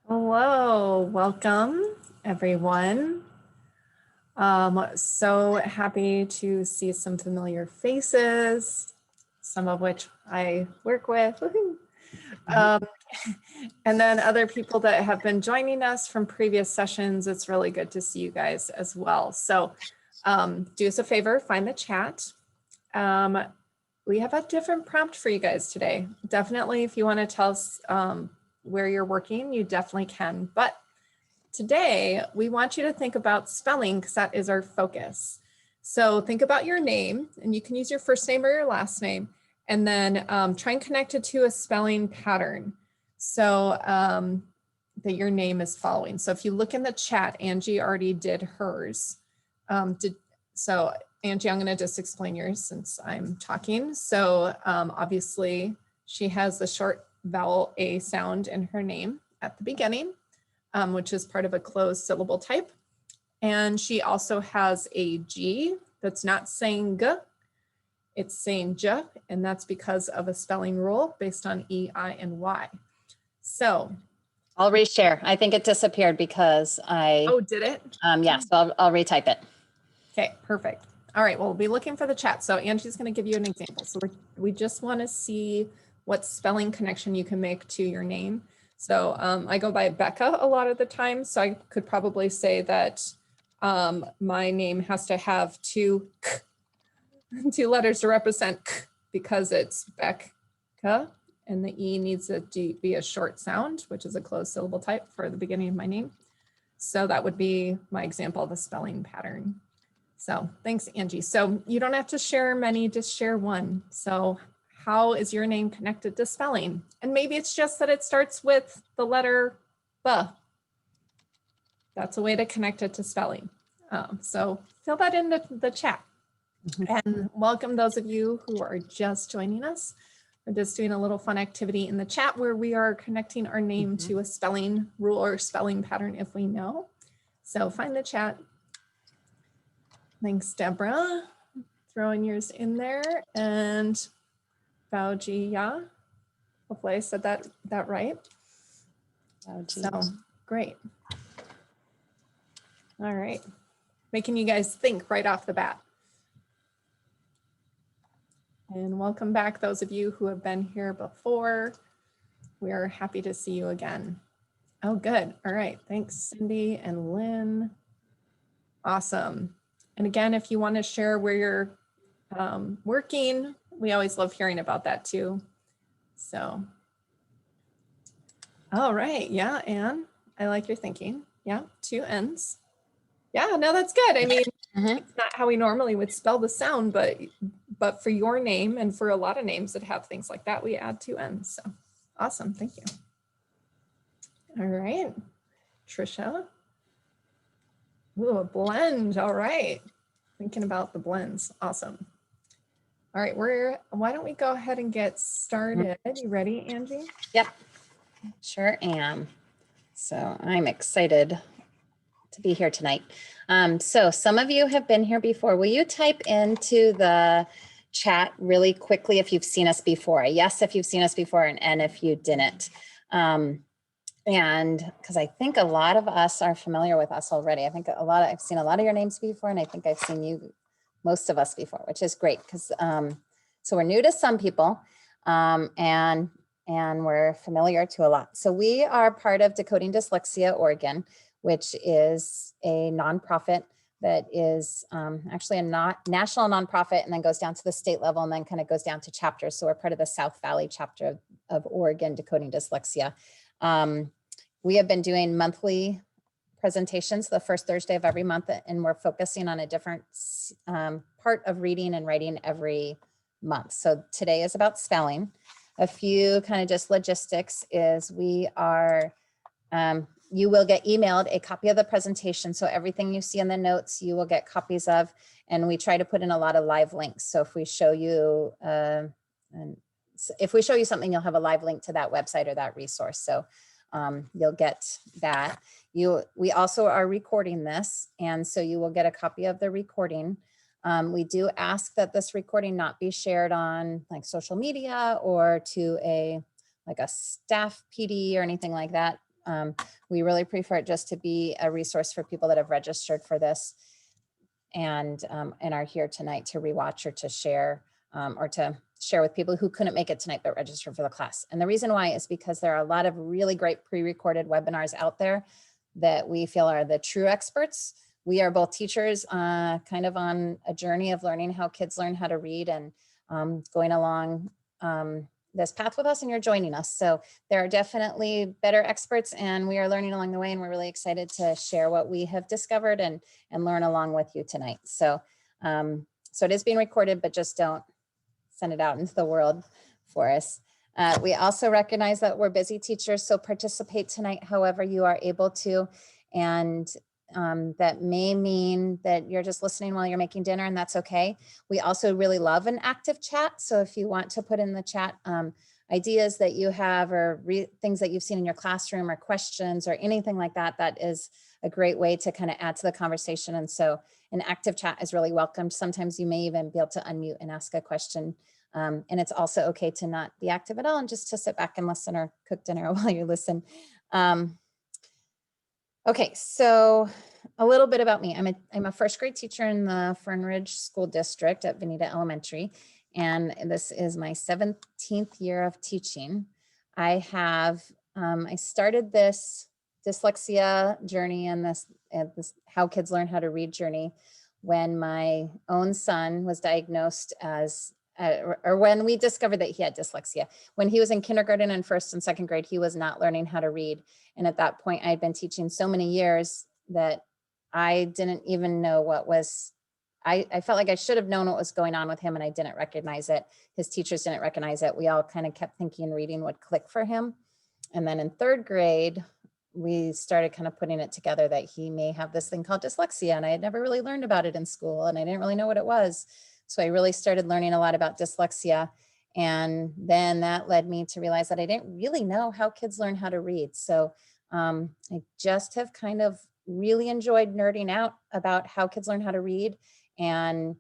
Hello, welcome everyone. So happy to see some familiar faces, some of which I work with. And then other people that have been joining us from previous sessions. It's really good to see you guys as well. So do us a favor, find the chat. We have a different prompt for you guys today. Definitely, if you want to tell us where you're working, you definitely can. But today, we want you to think about spelling because that is our focus. So think about your name, and you can use your first name or your last name, and then try and connect it to a spelling pattern so that your name is following. So if you look in the chat, Angie already did hers. So Angie, I'm going to just explain yours since I'm talking. So obviously she has the short vowel A sound in her name at the beginning, which is part of a closed syllable type. And she also has a G that's not saying G, it's saying J, and that's because of a spelling rule based on E, I, and Y. So I'll reshare. I think it disappeared because Oh, did it? Yeah, so I'll retype it. Okay, perfect. All right, well, we'll be looking for the chat. So Angie's going to give you an example. So we just want to see what spelling connection you can make to your name. So I go by Becca a lot of the time. So I could probably say that my name has to have two letters to represent k because it's Becca, and the E needs to be a short sound, which is a closed syllable type for the beginning of my name. So that would be my example of a spelling pattern. So thanks, Angie. So you don't have to share many, just share one. So how is your name connected to spelling? And maybe it's just that it starts with the letter B. That's a way to connect it to spelling. So fill that in the chat. And welcome those of you who are just joining us. We're just doing a little fun activity in the chat where we are connecting our name to a spelling rule or spelling pattern if we know. So find the chat. Thanks, Deborah. Throwing yours in there. And Baoji Ya. Hopefully I said that right. So great. All right. Making you guys think right off the bat. And welcome back those of you who have been here before. We're happy to see you again. Oh, good. All right. Thanks, Cindy and Lynn. Awesome. And again, if you want to share where you're working, we always love hearing about that too. So, all right. Yeah, Anne, I like your thinking. Yeah, 2 N's. Yeah, no, that's good. I mean, it's not how we normally would spell the sound, but for your name and for a lot of names that have things like that, we add 2 N's. So awesome. Thank you. All right. Trisha. Ooh, a blend. All right. Thinking about the blends. Awesome. All right. Why don't we go ahead and get started? You ready, Angie? Yep. Sure am. So I'm excited to be here tonight. So some of you have been here before. Will you type into the chat really quickly if you've seen us before? Yes, if you've seen us before, and N if you didn't. And because I think a lot of us are familiar with us already. I think I've seen a lot of your names before, and I think I've seen most of us before, which is great because so we're new to some people and we're familiar to a lot. So we are part of Decoding Dyslexia Oregon, which is a nonprofit that is actually a national nonprofit and then goes down to the state level and then kind of goes down to chapters. So we're part of the South Valley chapter of Oregon Decoding Dyslexia. We have been doing monthly presentations the first Thursday of every month, and we're focusing on a different part of reading and writing every month. So today is about spelling. A few kind of just logistics is we are, you will get emailed a copy of the presentation. So everything you see in the notes, you will get copies of, and we try to put in a lot of live links. So if we show you, something, you'll have a live link to that website or that resource. So you'll get that. We also are recording this, and so you will get a copy of the recording. We do ask that this recording not be shared on like social media or to like a staff PD or anything like that. We really prefer it just to be a resource for people that have registered for this and are here tonight to rewatch or to share with people who couldn't make it tonight but registered for the class. And the reason why is because there are a lot of really great pre-recorded webinars out there that we feel are the true experts. We are both teachers kind of on a journey of learning how kids learn how to read and going along this path with us, and you're joining us. So there are definitely better experts and we are learning along the way, and we're really excited to share what we have discovered and learn along with you tonight. So, so it is being recorded, but just don't send it out into the world for us. We also recognize that we're busy teachers, so participate tonight however you are able to. And that may mean that you're just listening while you're making dinner, and that's okay. We also really love an active chat. So if you want to put in the chat ideas that you have or things that you've seen in your classroom or questions or anything like that, that is a great way to kind of add to the conversation. And so an active chat is really welcomed. Sometimes you may even be able to unmute and ask a question. And it's also okay to not be active at all and just to sit back and listen or cook dinner while you listen. Okay, so a little bit about me. I'm a first grade teacher in the Fern Ridge School District at Veneta Elementary, and this is my 17th year of teaching. I started this dyslexia journey and this how kids learn how to read journey when my own son was diagnosed as or when we discovered that he had dyslexia. When he was in kindergarten and first and second grade, he was not learning how to read. And at that point, I had been teaching so many years that I didn't even know what was, I felt like I should have known what was going on with him and I didn't recognize it. His teachers didn't recognize it. We all kind of kept thinking reading would click for him. And then in third grade, we started kind of putting it together that he may have this thing called dyslexia. And I had never really learned about it in school and I didn't really know what it was. So I really started learning a lot about dyslexia. And then that led me to realize that I didn't really know how kids learn how to read. So I just have kind of really enjoyed nerding out about how kids learn how to read and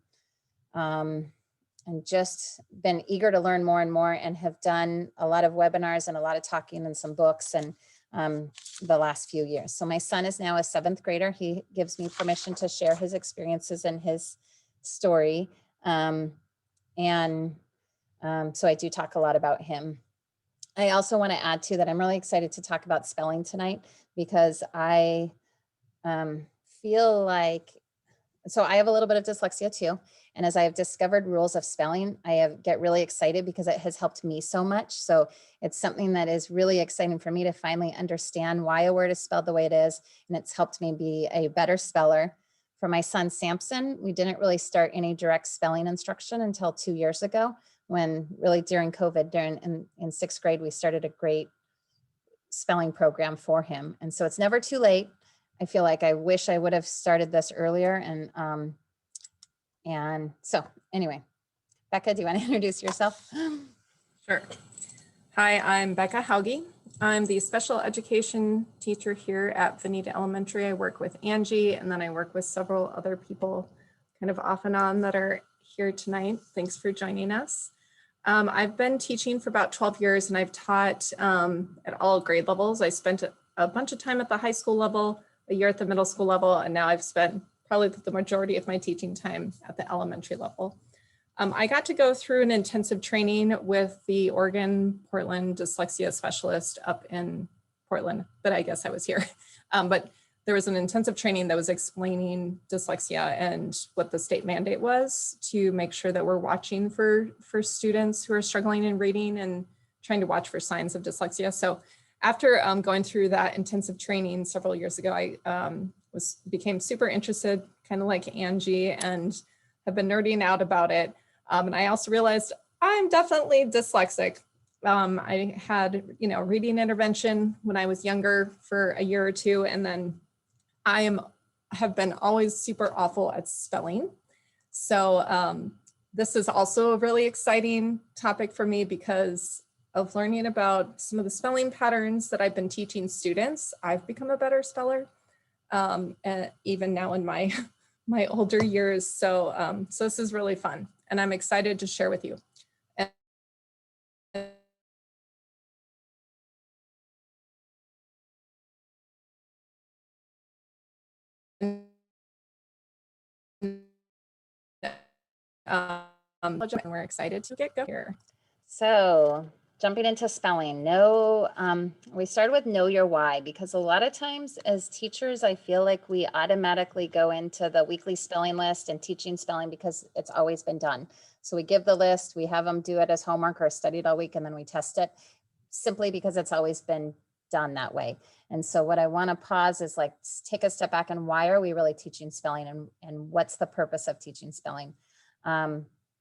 just been eager to learn more and more and have done a lot of webinars and a lot of talking and some books and the last few years. So my son is now a 7th grader. He gives me permission to share his experiences and his story. So I do talk a lot about him. I also want to add too that I'm really excited to talk about spelling tonight because I feel like, so I have a little bit of dyslexia too. And as I have discovered rules of spelling, get really excited because it has helped me so much. So it's something that is really exciting for me to finally understand why a word is spelled the way it is. And it's helped me be a better speller. For my son, Samson, we didn't really start any direct spelling instruction until 2 years ago when really during COVID, in 6th grade, we started a great spelling program for him. And so it's never too late. I feel like I wish I would have started this earlier. And so anyway, Becca, do you want to introduce yourself? Sure. Hi, I'm Becca Haughey. I'm the special education teacher here at Veneta Elementary. I work with Angie, and then I work with several other people kind of off and on that are here tonight. Thanks for joining us. I've been teaching for about 12 years and I've taught at all grade levels. I spent a bunch of time at the high school level, a year at the middle school level, and now I've spent probably the majority of my teaching time at the elementary level. I got to go through an intensive training with the Oregon Portland dyslexia specialist up in Portland, but I guess I was here. But there was an intensive training that was explaining dyslexia and what the state mandate was to make sure that we're watching for students who are struggling in reading and trying to watch for signs of dyslexia. So after going through that intensive training several years ago, I became super interested, kind of like Angie, and have been nerding out about it. And I also realized I'm definitely dyslexic. I had, reading intervention when I was younger for a year or two, and then I have been always super awful at spelling. So this is also a really exciting topic for me because of learning about some of the spelling patterns that I've been teaching students. I've become a better speller, and even now in my older years. So this is really fun, and I'm excited to share with you. we're excited to get going here. So jumping into spelling, we started with know your why, because a lot of times as teachers, I feel like we automatically go into the weekly spelling list and teaching spelling because it's always been done. So we give the list, we have them do it as homework or studied all week, and then we test it simply because it's always been done that way. And so what I want to pause is like take a step back and why are we really teaching spelling, and what's the purpose of teaching spelling?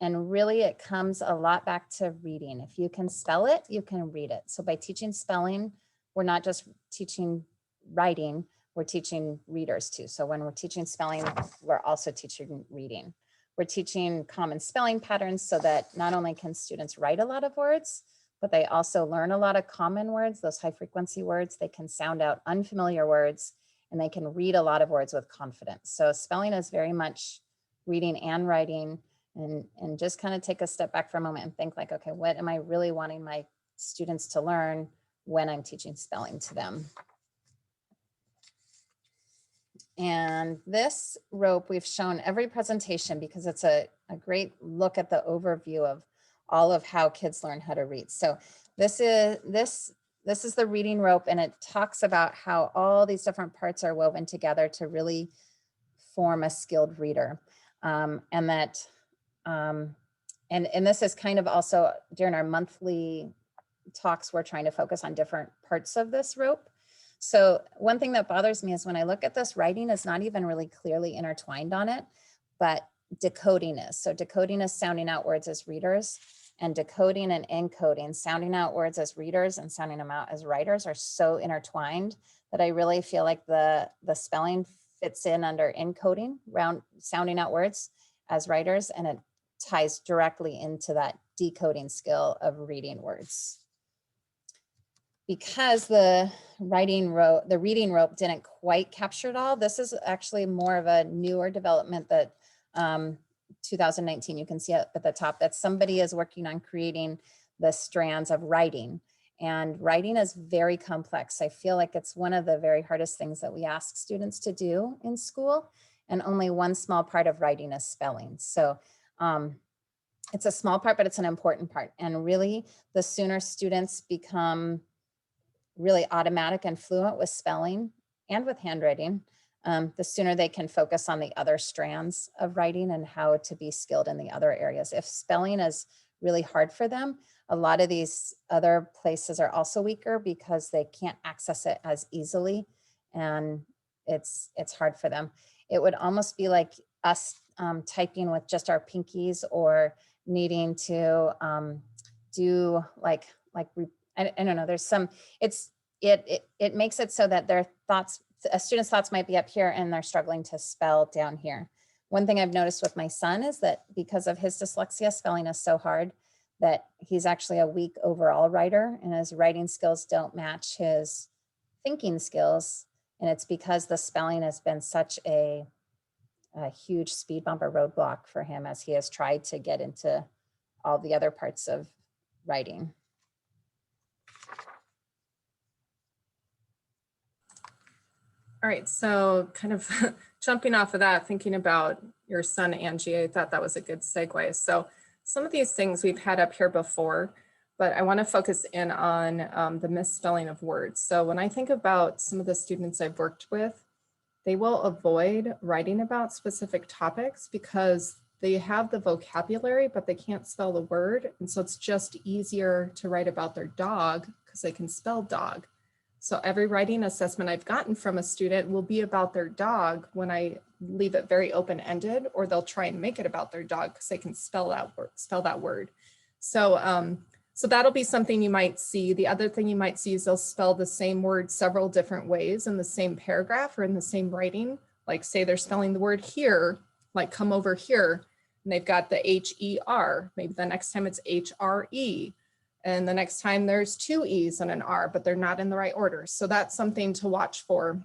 And really it comes a lot back to reading. If you can spell it, you can read it. So by teaching spelling, we're not just teaching writing, we're teaching readers too. So when we're teaching spelling, we're also teaching reading. We're teaching common spelling patterns so that not only can students write a lot of words, but they also learn a lot of common words, those high frequency words. They can sound out unfamiliar words, and they can read a lot of words with confidence. So spelling is very much reading and writing, and just kind of take a step back for a moment and think like, okay, what am I really wanting my students to learn when I'm teaching spelling to them? And this rope we've shown every presentation because it's a great look at the overview of all of how kids learn how to read. So this is the reading rope, and it talks about how all these different parts are woven together to really form a skilled reader. And this is kind of also during our monthly talks, we're trying to focus on different parts of this rope. So one thing that bothers me is when I look at this, writing is not even really clearly intertwined on it, but decoding is. So decoding is sounding out words as readers, and decoding and encoding, sounding out words as readers and sounding them out as writers, are so intertwined that I really feel like the spelling fits in under encoding, sounding out words as writers, and it ties directly into that decoding skill of reading words. Because the reading rope didn't quite capture it all, this is actually more of a newer development that 2019, you can see it at the top, that somebody is working on creating the strands of writing. And writing is very complex. I feel like it's one of the very hardest things that we ask students to do in school, and only one small part of writing is spelling. So it's a small part, but it's an important part. And really, the sooner students become really automatic and fluent with spelling and with handwriting, the sooner they can focus on the other strands of writing and how to be skilled in the other areas. If spelling is really hard for them, a lot of these other places are also weaker because they can't access it as easily, and it's hard for them. It would almost be like us typing with just our pinkies, or needing to do like I don't know, there's some, it makes it so that their thoughts, a student's thoughts might be up here and they're struggling to spell down here. One thing I've noticed with my son is that because of his dyslexia, spelling is so hard that he's actually a weak overall writer, and his writing skills don't match his thinking skills. And it's because the spelling has been such a huge speed bump or roadblock for him as he has tried to get into all the other parts of writing. All right, so kind of jumping off of that, thinking about your son, Angie, I thought that was a good segue. So some of these things we've had up here before, but I want to focus in on the misspelling of words. So when I think about some of the students I've worked with, they will avoid writing about specific topics because they have the vocabulary, but they can't spell the word. And so it's just easier to write about their dog because they can spell dog. So every writing assessment I've gotten from a student will be about their dog when I leave it very open-ended, or they'll try and make it about their dog because they can spell that word. So, so that'll be something you might see. The other thing you might see is they'll spell the same word several different ways in the same paragraph or in the same writing. Like say they're spelling the word here, like come over here, and they've got the H-E-R. Maybe the next time it's H-R-E. And the next time there's two E's and an R, but they're not in the right order. So that's something to watch for.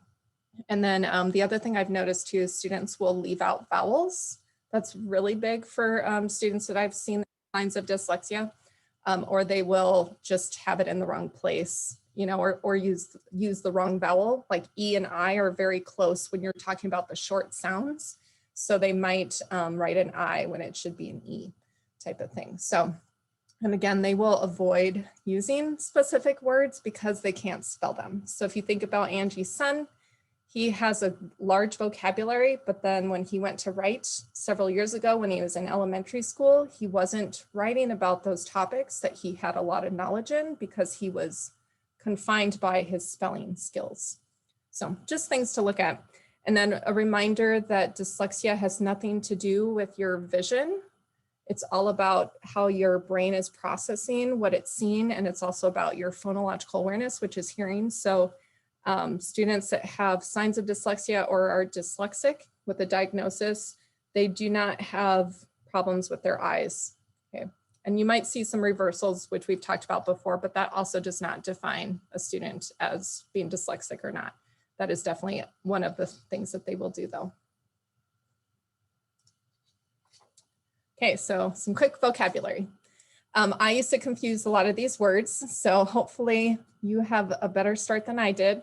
And then the other thing I've noticed too is students will leave out vowels. That's really big for students that I've seen signs of dyslexia, or they will just have it in the wrong place you know, or use the wrong vowel. Like E and I are very close when you're talking about the short sounds. So they might write an I when it should be an E type of thing. So, and again, they will avoid using specific words because they can't spell them. So if you think about Angie's son, he has a large vocabulary, but then when he went to write several years ago when he was in elementary school, he wasn't writing about those topics that he had a lot of knowledge in because he was confined by his spelling skills. So just things to look at. And then a reminder that dyslexia has nothing to do with your vision. It's all about how your brain is processing what it's seeing, and it's also about your phonological awareness, which is hearing. So students that have signs of dyslexia or are dyslexic with a diagnosis, they do not have problems with their eyes. Okay. And you might see some reversals, which we've talked about before, but that also does not define a student as being dyslexic or not. That is definitely one of the things that they will do though. Okay, so some quick vocabulary. I used to confuse a lot of these words, so hopefully you have a better start than I did.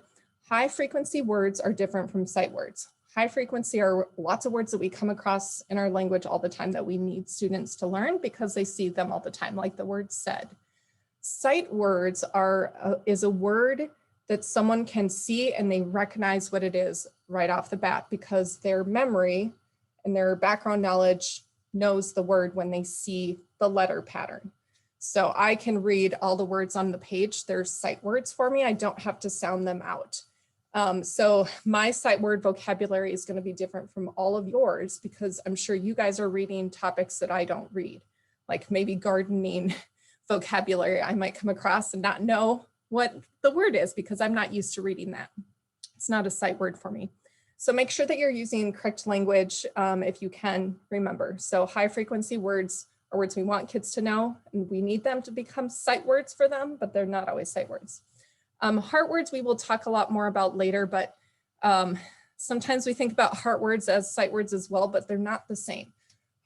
High frequency words are different from sight words. High frequency are lots of words that we come across in our language all the time that we need students to learn because they see them all the time, like the word said. Sight words is a word that someone can see and they recognize what it is right off the bat because their memory and their background knowledge knows the word when they see the letter pattern. So I can read all the words on the page. They're sight words for me. I don't have to sound them out. So my sight word vocabulary is going to be different from all of yours because I'm sure you guys are reading topics that I don't read, like maybe gardening vocabulary I might come across and not know what the word is because I'm not used to reading that. It's not a sight word for me. So make sure that you're using correct language if you can remember. So high frequency words are words we want kids to know, and we need them to become sight words for them, but they're not always sight words. Heart words we will talk a lot more about later, but sometimes we think about heart words as sight words as well, but they're not the same.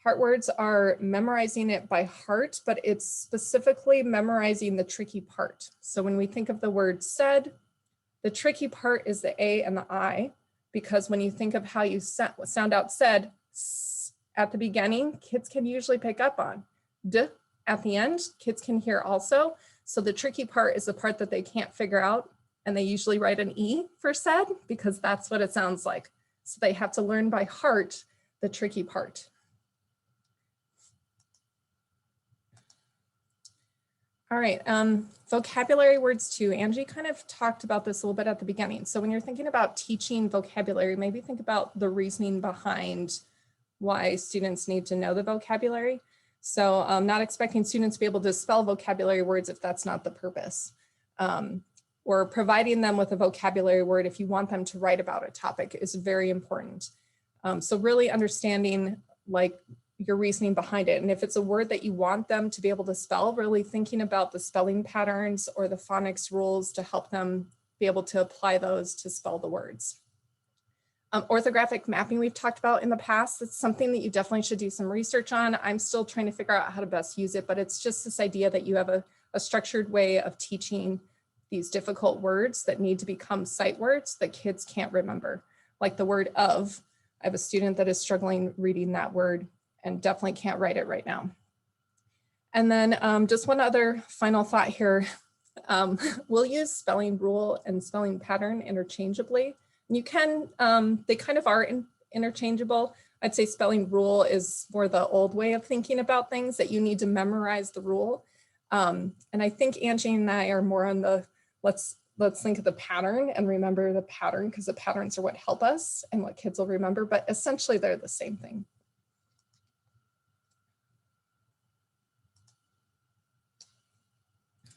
Heart words are memorizing it by heart, but it's specifically memorizing the tricky part. So when we think of the word said, the tricky part is the A and the I, because when you think of how you sound out said at the beginning, kids can usually pick up on. D at the end, kids can hear also. So the tricky part is the part that they can't figure out, and they usually write an E for said because that's what it sounds like. So they have to learn by heart the tricky part. All right, vocabulary words too. Angie kind of talked about this a little bit at the beginning. So when you're thinking about teaching vocabulary, maybe think about the reasoning behind why students need to know the vocabulary. So I'm not expecting students to be able to spell vocabulary words if that's not the purpose. Or providing them with a vocabulary word if you want them to write about a topic is very important. So really understanding like your reasoning behind it. And if it's a word that you want them to be able to spell, really thinking about the spelling patterns or the phonics rules to help them be able to apply those to spell the words. Orthographic mapping we've talked about in the past. It's something that you definitely should do some research on. I'm still trying to figure out how to best use it, but it's just this idea that you have a structured way of teaching these difficult words that need to become sight words that kids can't remember. Like the word of. I have a student that is struggling reading that word and definitely can't write it right now. And then just one other final thought here. We'll use spelling rule and spelling pattern interchangeably. You can, they kind of are interchangeable. I'd say spelling rule is more the old way of thinking about things that you need to memorize the rule. And I think Angie and I are more on the, let's think of the pattern and remember the pattern because the patterns are what help us and what kids will remember, but essentially they're the same thing.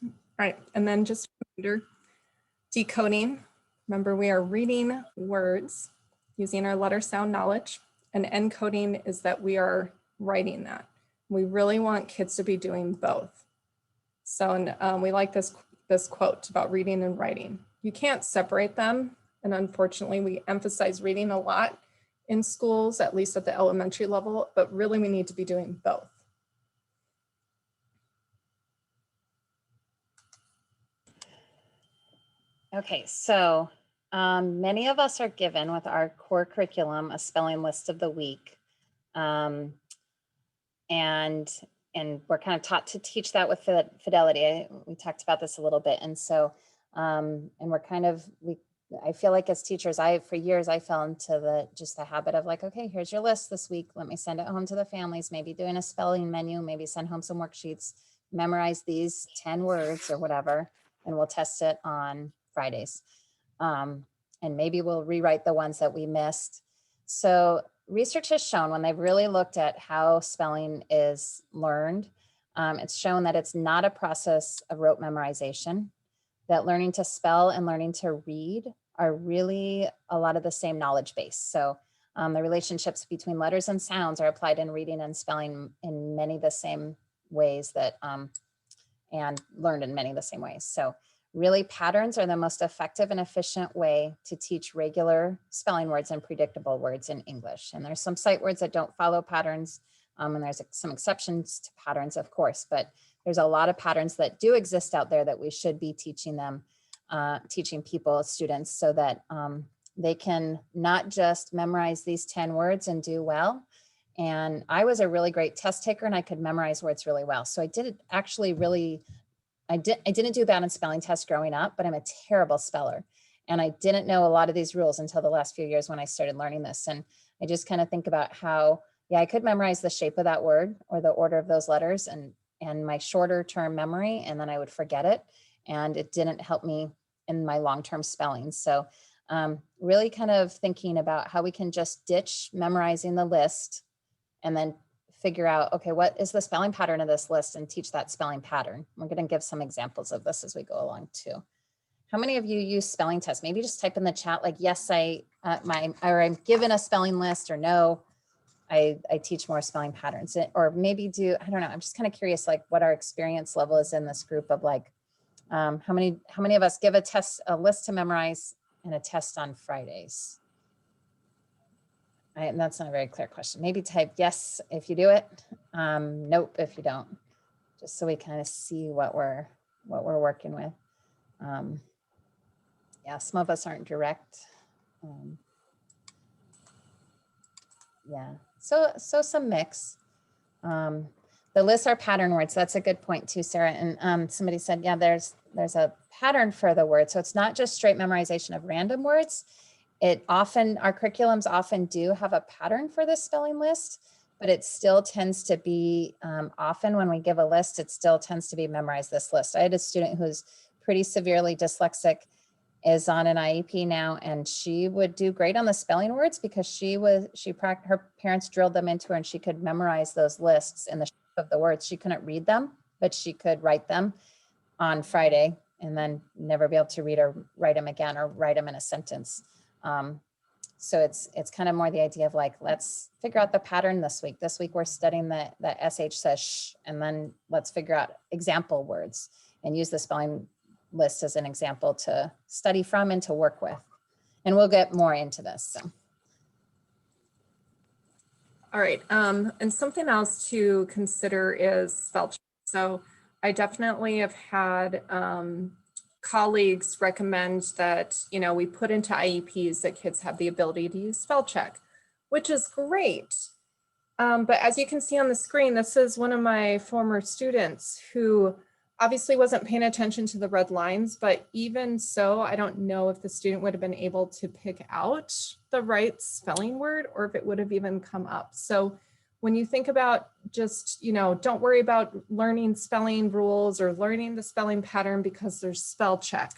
All right, and then just a reminder, decoding. Remember, we are reading words using our letter sound knowledge, and encoding is that we are writing that. We really want kids to be doing both. So we like this quote about reading and writing. You can't separate them, and unfortunately, we emphasize reading a lot in schools, at least at the elementary level, but really we need to be doing both. Okay, so many of us are given with our core curriculum a spelling list of the week. And we're kind of taught to teach that with fidelity. We talked about this a little bit. And so, and we're kind of, I feel like as teachers, for years, I fell into just the habit of like, okay, here's your list this week. Let me send it home to the families, maybe doing a spelling menu, maybe send home some worksheets, memorize these 10 words or whatever, and we'll test it on Fridays. And maybe we'll rewrite the ones that we missed. So research has shown when they've really looked at how spelling is learned, it's shown that it's not a process of rote memorization, that learning to spell and learning to read are really a lot of the same knowledge base. So the relationships between letters and sounds are applied in reading and spelling in many of the same ways that, and learned in many of the same ways. So really, patterns are the most effective and efficient way to teach regular spelling words and predictable words in English. And there's some sight words that don't follow patterns, and there's some exceptions to patterns, of course, but there's a lot of patterns that do exist out there that we should be teaching them, teaching people, students, so that they can not just memorize these 10 words and do well. And I was a really great test taker and I could memorize words really well. So I did actually really I didn't do bad on spelling tests growing up, but I'm a terrible speller. And I didn't know a lot of these rules until the last few years when I started learning this. And I just kind of think about how, yeah, I could memorize the shape of that word or the order of those letters and my shorter term memory, and then I would forget it. And it didn't help me in my long-term spelling. So really kind of thinking about how we can just ditch memorizing the list and then figure out, okay, what is the spelling pattern of this list and teach that spelling pattern. We're going to give some examples of this as we go along too. How many of you use spelling tests? Maybe just type in the chat like, yes, I'm given a spelling list, or no, I teach more spelling patterns, or maybe I don't know. I'm just kind of curious, like what our experience level is in this group of like, how many of us give a list to memorize and a test on Fridays? And that's not a very clear question. Maybe type yes if you do it, nope if you don't, just so we kind of see what we're working with. Yeah, some of us aren't direct. Yeah, so some mix. The lists are pattern words. That's a good point too, Sarah. And somebody said, yeah, there's a pattern for the word. So it's not just straight memorization of random words. Our curriculums often do have a pattern for this spelling list, but it still tends to be, often when we give a list, it still tends to be memorize this list. I had a student who's pretty severely dyslexic, is on an IEP now, and she would do great on the spelling words because her parents drilled them into her and she could memorize those lists in the shape of the words. She couldn't read them, but she could write them on Friday and then never be able to read or write them again or write them in a sentence. So it's kind of more the idea of like, let's figure out the pattern this week. This week we're studying the SH says sh, and then let's figure out example words and use the spelling list as an example to study from and to work with. And we'll get more into this. So. All right, and something else to consider is spell check. So I definitely have had colleagues recommend that, we put into IEPs that kids have the ability to use spell check, which is great. But as you can see on the screen, this is one of my former students who obviously wasn't paying attention to the red lines, but even so, I don't know if the student would have been able to pick out the right spelling word or if it would have even come up. So when you think about just, don't worry about learning spelling rules or learning the spelling pattern because there's spell check.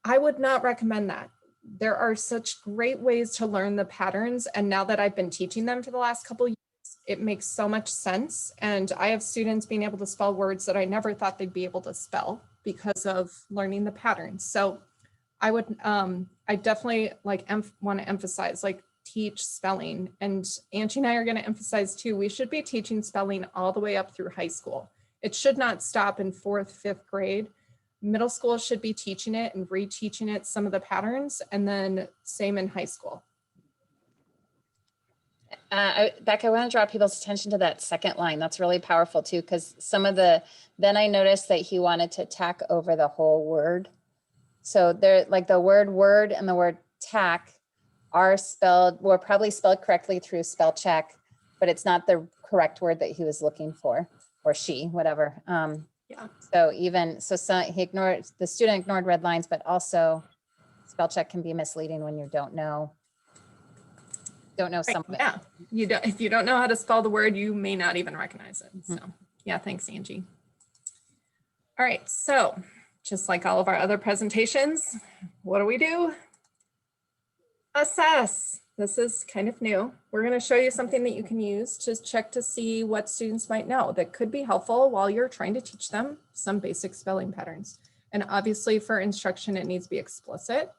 I would not recommend that. There are such great ways to learn the patterns. And now that I've been teaching them for the last couple of years, it makes so much sense. And I have students being able to spell words that I never thought they'd be able to spell because of learning the patterns. So I definitely want to emphasize, teach spelling. And Angie and I are going to emphasize too, we should be teaching spelling all the way up through high school. It should not stop in 4th, 5th grade. Middle school should be teaching it and reteaching it some of the patterns, and then same in high school. Becca, I want to draw people's attention to that second line. That's really powerful too, because then I noticed that he wanted to tack over the whole word. So they're like the word and the word tack are spelled, were probably spelled correctly through Spellcheck, but it's not the correct word that he was looking for, or she, whatever. Yeah. So the student ignored red lines, but also Spellcheck can be misleading when you don't know Right, some of it. yeah, if you don't know how to spell the word, you may not even recognize it. So yeah, thanks, Angie. All right, so just like all of our other presentations, what do? Assess. This is kind of new. We're going to show you something that you can use to check to see what students might know that could be helpful while you're trying to teach them some basic spelling patterns. And obviously for instruction, it needs to be explicit,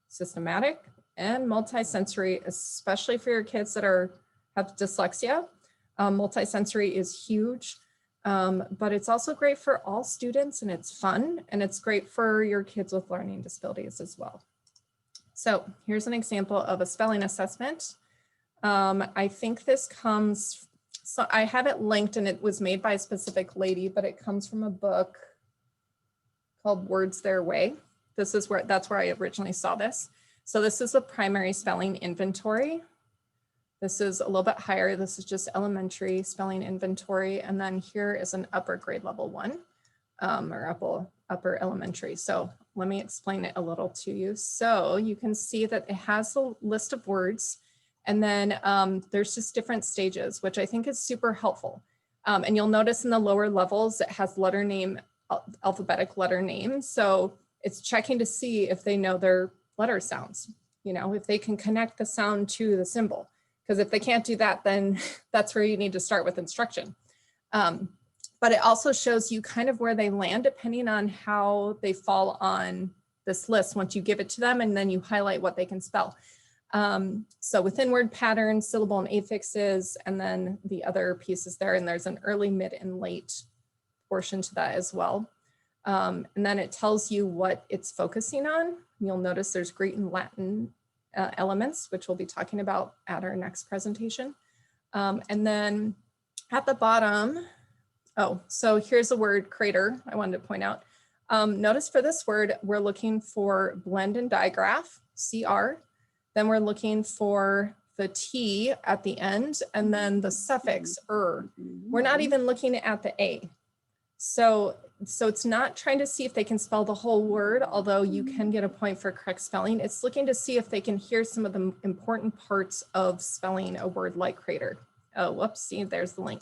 systematic, and multisensory, especially for your kids that have dyslexia. Multisensory is huge, but it's also great for all students, and it's fun, and it's great for your kids with learning disabilities as well. So here's an example of a spelling assessment. I think this comes, so I have it linked and it was made by a specific lady, but it comes from a book called Words Their Way. That's where I originally saw this. So this is a primary spelling inventory. This is a little bit higher. This is just elementary spelling inventory. And then here is an upper grade level 1 or upper elementary. So let me explain it a little to you. So you can see that it has a list of words, and then there's just different stages, which I think is super helpful. And you'll notice in the lower levels, it has letter name, alphabetic letter name. So it's checking to see if they know their letter sounds, if they can connect the sound to the symbol. Because if they can't do that, then that's where you need to start with instruction. But it also shows you kind of where they land depending on how they fall on this list once you give it to them, and then you highlight what they can spell. So within word patterns, syllable and affixes, and then the other pieces there, and there's an early, mid, and late portion to that as well. And then it tells you what it's focusing on. You'll notice there's Greek and Latin elements, which we'll be talking about at our next presentation. And then at the bottom, so here's the word crater I wanted to point out. Notice for this word, we're looking for blend and digraph, CR. Then we're looking for the T at the end, and then the suffix We're not even looking at the A. So it's not trying to see if they can spell the whole word, although you can get a point for correct spelling. It's looking to see if they can hear some of the important parts of spelling a word like crater. Oh, whoops, see, there's the link.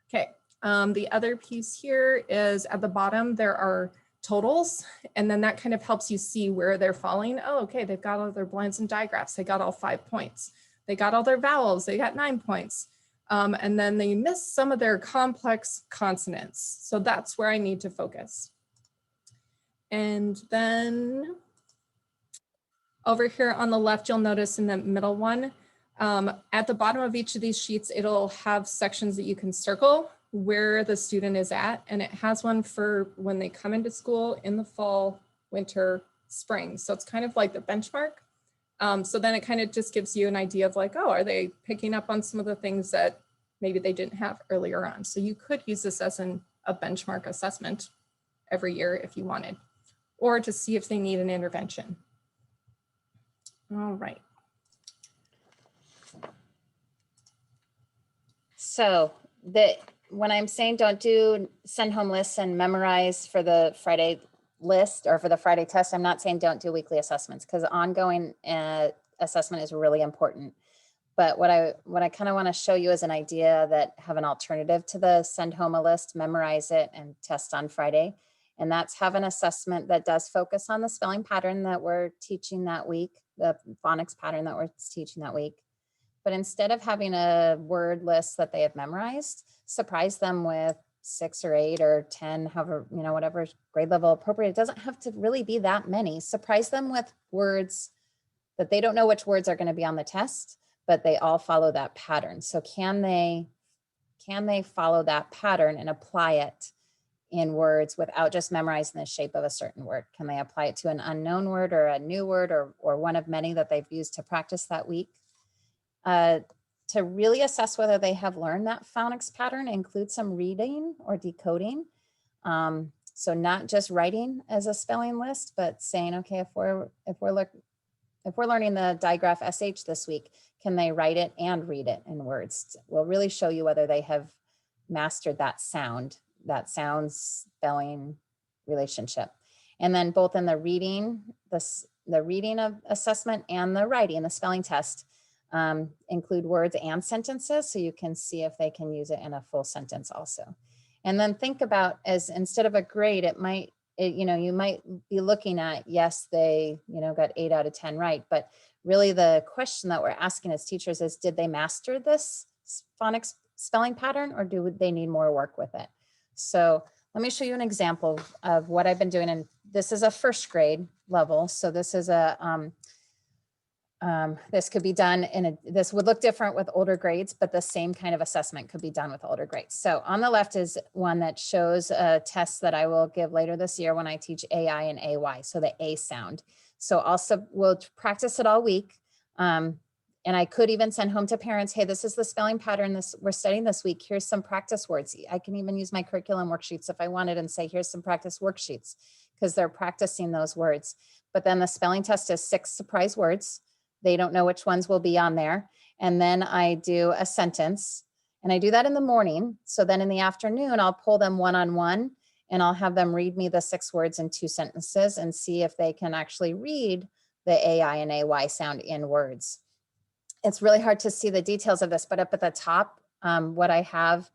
Okay, the other piece here is at the bottom, there are totals, and then that kind of helps you see where they're falling. Oh, okay, they've got all their blends and digraphs. They got all 5 points. They got all their vowels. They got 9 points. And then they missed some of their complex consonants. So that's where I need to focus. And then over here on the left, you'll notice in the middle one, at the bottom of each of these sheets, it'll have sections that you can circle where the student is at. And it has one for when they come into school in the fall, winter, spring. So it's kind of like the benchmark. So then it kind of just gives you an idea of like, oh, are they picking up on some of the things that maybe they didn't have earlier on? So you could use this as a benchmark assessment every year if you wanted, or to see if they need an intervention. All right. So when I'm saying don't do send home lists and memorize for the Friday list or for the Friday test, I'm not saying don't do weekly assessments, because ongoing assessment is really important. But what I kind of want to show you is an idea that have an alternative to the send home a list, memorize it, and test on Friday. And that's have an assessment that does focus on the spelling pattern that we're teaching that week, the phonics pattern that we're teaching that week. But instead of having a word list that they have memorized, surprise them with 6 or 8 or 10, however, whatever grade level appropriate. It doesn't have to really be that many. Surprise them with words that they don't know which words are going to be on the test, but they all follow that pattern. So can they follow that pattern and apply it in words without just memorizing the shape of a certain word? Can they apply it to an unknown word or a new word or one of many that they've used to practice that week? To really assess whether they have learned that phonics pattern, include some reading or decoding. So not just writing as a spelling list, but saying, okay, if we're learning the digraph SH this week, can they write it and read it in words? Will really show you whether they have mastered that sound spelling relationship. And then both in the reading, the reading of assessment and the writing, the spelling test, include words and sentences, so you can see if they can use it in a full sentence also. And then think about, as instead of a grade, you might be looking at, yes, they, got 8 out of 10 right, but really the question that we're asking as teachers is, did they master this phonics spelling pattern, or do they need more work with it? So let me show you an example of what I've been doing. And this is a first grade level. So this is this could be done this would look different with older grades, but the same kind of assessment could be done with older grades. So on the left is one that shows a test that I will give later this year when I teach AI and AY, so the A sound. So also we'll practice it all week. And I could even send home to parents, hey, this is the spelling pattern we're studying this week. Here's some practice words. I can even use my curriculum worksheets if I wanted and say, here's some practice worksheets, because they're practicing those words. But then the spelling test is 6 surprise words. They don't know which ones will be on there. And then I do a sentence, and I do that in the morning. So then in the afternoon, I'll pull them one-on-one, and I'll have them read me the 6 words in 2 sentences and see if they can actually read the AI and AY sound in words. It's really hard to see the details of this, but up at the top, what I have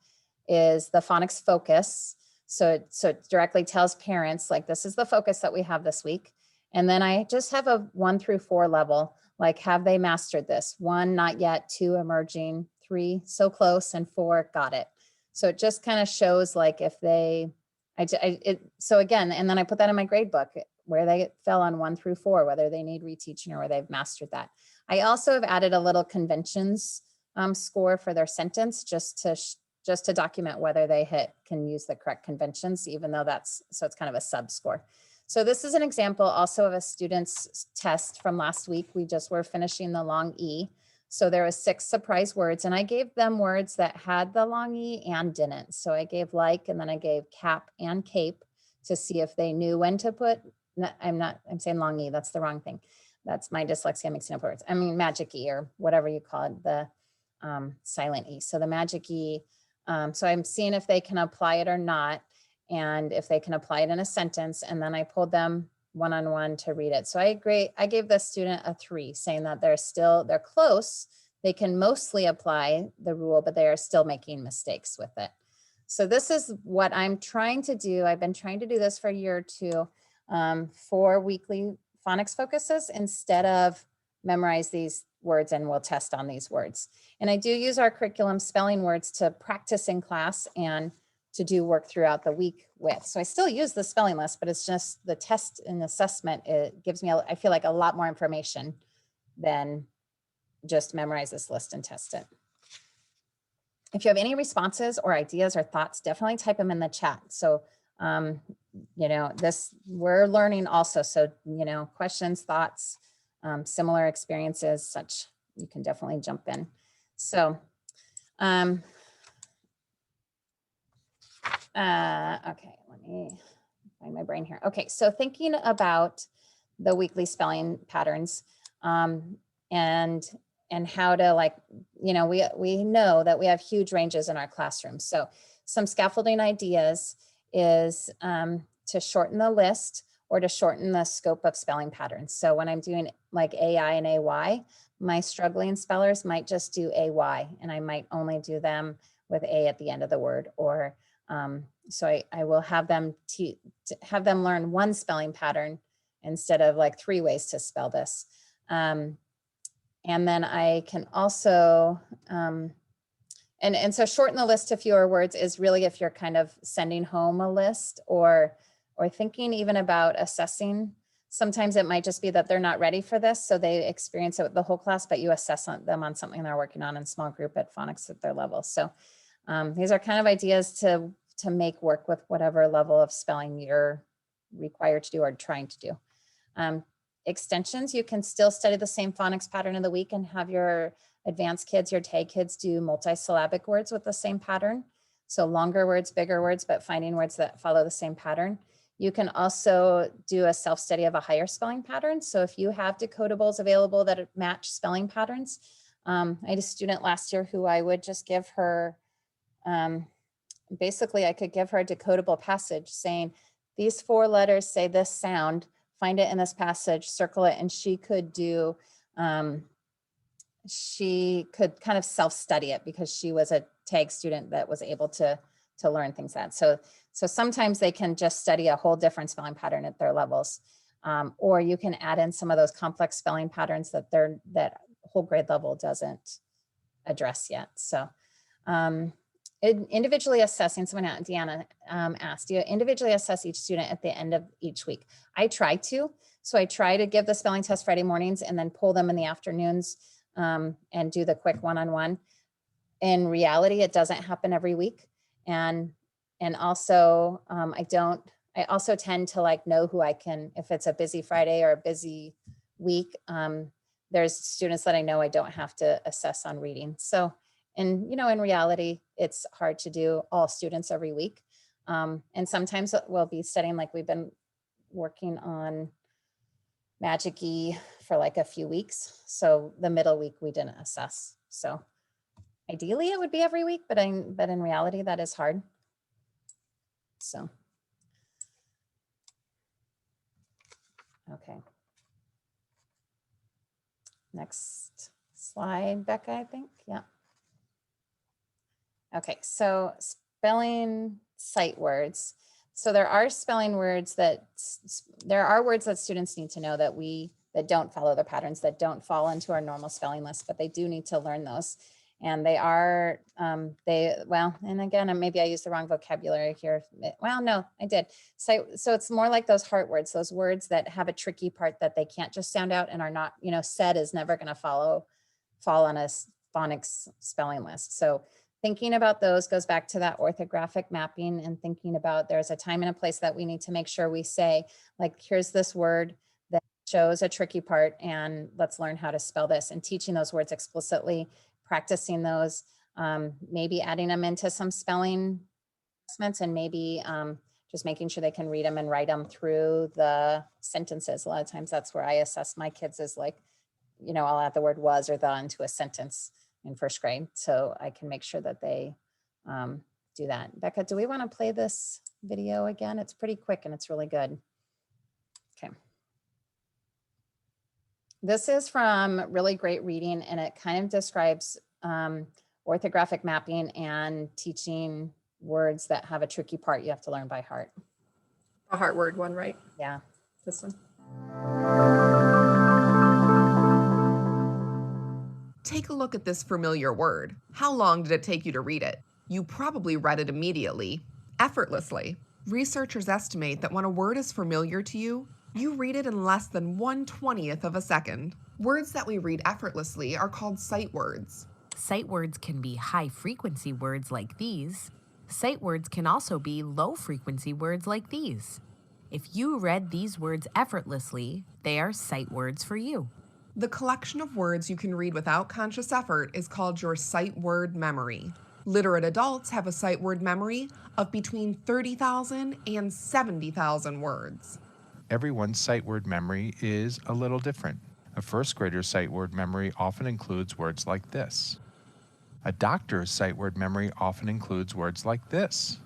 is the Phonics Focus. So it directly tells parents, like, this is the focus that we have this week. And then I just have a 1 through 4 level, like, have they mastered this? 1, not yet, 2, emerging, 3, so close, and 4, got it. So it just kind of shows, like, if they, so again, and then I put that in my grade book where they fell on 1 through 4, whether they need reteaching or where they've mastered that. I also have added a little conventions score for their sentence, just to document whether they can use the correct conventions, even though so it's kind of a sub score. So this is an example also of a student's test from last week. We just were finishing the long E. So there was 6 surprise words, and I gave them words that had the long E and didn't. So I gave like, and then I gave cap and cape to see if they knew when to put, I'm saying long E, that's the wrong thing. That's my dyslexia mixing up words. I mean, magic E, or whatever you call it, the silent E. So the magic E, so I'm seeing if they can apply it or not, and if they can apply it in a sentence, and then I pulled them one-on-one to read it. So I gave the student a 3, saying that they're close. They can mostly apply the rule, but they are still making mistakes with it. So this is what I'm trying to do. I've been trying to do this for a year or 2 for weekly phonics focuses, instead of memorize these words and we'll test on these words. And I do use our curriculum spelling words to practice in class and to do work throughout the week with. So I still use the spelling list, but it's just the test and assessment. It gives me, I feel like, a lot more information than just memorize this list and test it. If you have any responses or ideas or thoughts, definitely type them in the chat. So we're learning also. So, questions, thoughts, similar experiences, such, you can definitely jump in. So, okay, let me find my brain here. Okay, so thinking about the weekly spelling patterns, and how to, we know that we have huge ranges in our classroom. So some scaffolding ideas is to shorten the list or to shorten the scope of spelling patterns. So when I'm doing like AI and AY, my struggling spellers might just do AY, and I might only do them with A at the end of the word. Or so I will have them have them learn 1 spelling pattern instead of like 3 ways to spell this. And then I can also, and so shorten the list to fewer words is really if you're kind of sending home a list or thinking even about assessing. Sometimes it might just be that they're not ready for this, so they experience it with the whole class, but you assess them on something they're working on in small group at phonics at their level. So these are kind of ideas to make work with whatever level of spelling you're required to do or trying to do. Extensions, you can still study the same phonics pattern of the week and have your advanced kids, your tag kids, do multisyllabic words with the same pattern. So longer words, bigger words, but finding words that follow the same pattern. You can also do a self-study of a higher spelling pattern. So if you have decodables available that match spelling patterns, I had a student last year who I would just give her, basically I could give her a decodable passage saying, these 4 letters say this sound, find it in this passage, circle it, and she could do, she could kind of self-study it because she was a tag student that was able to learn things that. So sometimes they can just study a whole different spelling pattern at their levels. Or you can add in some of those complex spelling patterns that whole grade level doesn't address yet. So individually assessing, someone, Deanna asked, do you individually assess each student at the end of each week? I try to. So I try to give the spelling test Friday mornings and then pull them in the afternoons and do the quick one-on-one. In reality, it doesn't happen every week. And also I also tend to like know who I can, if it's a busy Friday or a busy week, there's students that I know I don't have to assess on reading. So, and in reality, it's hard to do all students every week. And sometimes we'll be studying, like we've been working on Magic E for like a few weeks. So the middle week we didn't assess. So ideally it would be every week, but in reality that is hard. So, okay. Next slide, Becca, I think. Yeah. Okay, so spelling sight words. So there are spelling words that, there are words that students need to know that don't follow the patterns, that don't fall into our normal spelling list, but they do need to learn those. And they are, well, and again, maybe I used the wrong vocabulary here. Well, no, I did. So it's more like those heart words, those words that have a tricky part that they can't just sound out and are not, said is never going to fall on a phonics spelling list. So thinking about those goes back to that orthographic mapping and thinking about there's a time and a place that we need to make sure we say, like, here's this word that shows a tricky part and let's learn how to spell this, and teaching those words explicitly, practicing those, maybe adding them into some spelling assessments, and maybe just making sure they can read them and write them through the sentences. A lot of times that's where I assess my kids, is like, I'll add the word was or the into a sentence in first grade, so I can make sure that they do that. Becca, do we want to play this video again? It's pretty quick and it's really good. Okay. This is from Really Great Reading, and it kind of describes orthographic mapping and teaching words that have a tricky part you have to learn by heart. A heart word one, right? Yeah. This one. Take a look at this familiar word. How long did it take you to read it? You probably read it immediately, effortlessly. Researchers estimate that when a word is familiar to you, you read it in less than 1/20th of a second. Words that we read effortlessly are called sight words. Sight words can be high-frequency words like these. Sight words can also be low-frequency words like these. If you read these words effortlessly, they are sight words for you. The collection of words you can read without conscious effort is called your sight word memory. Literate adults have a sight word memory of between 30,000 and 70,000 words. Everyone's sight word memory is a little different. A first grader's sight word memory often includes words like this. A doctor's sight word memory often includes words like this.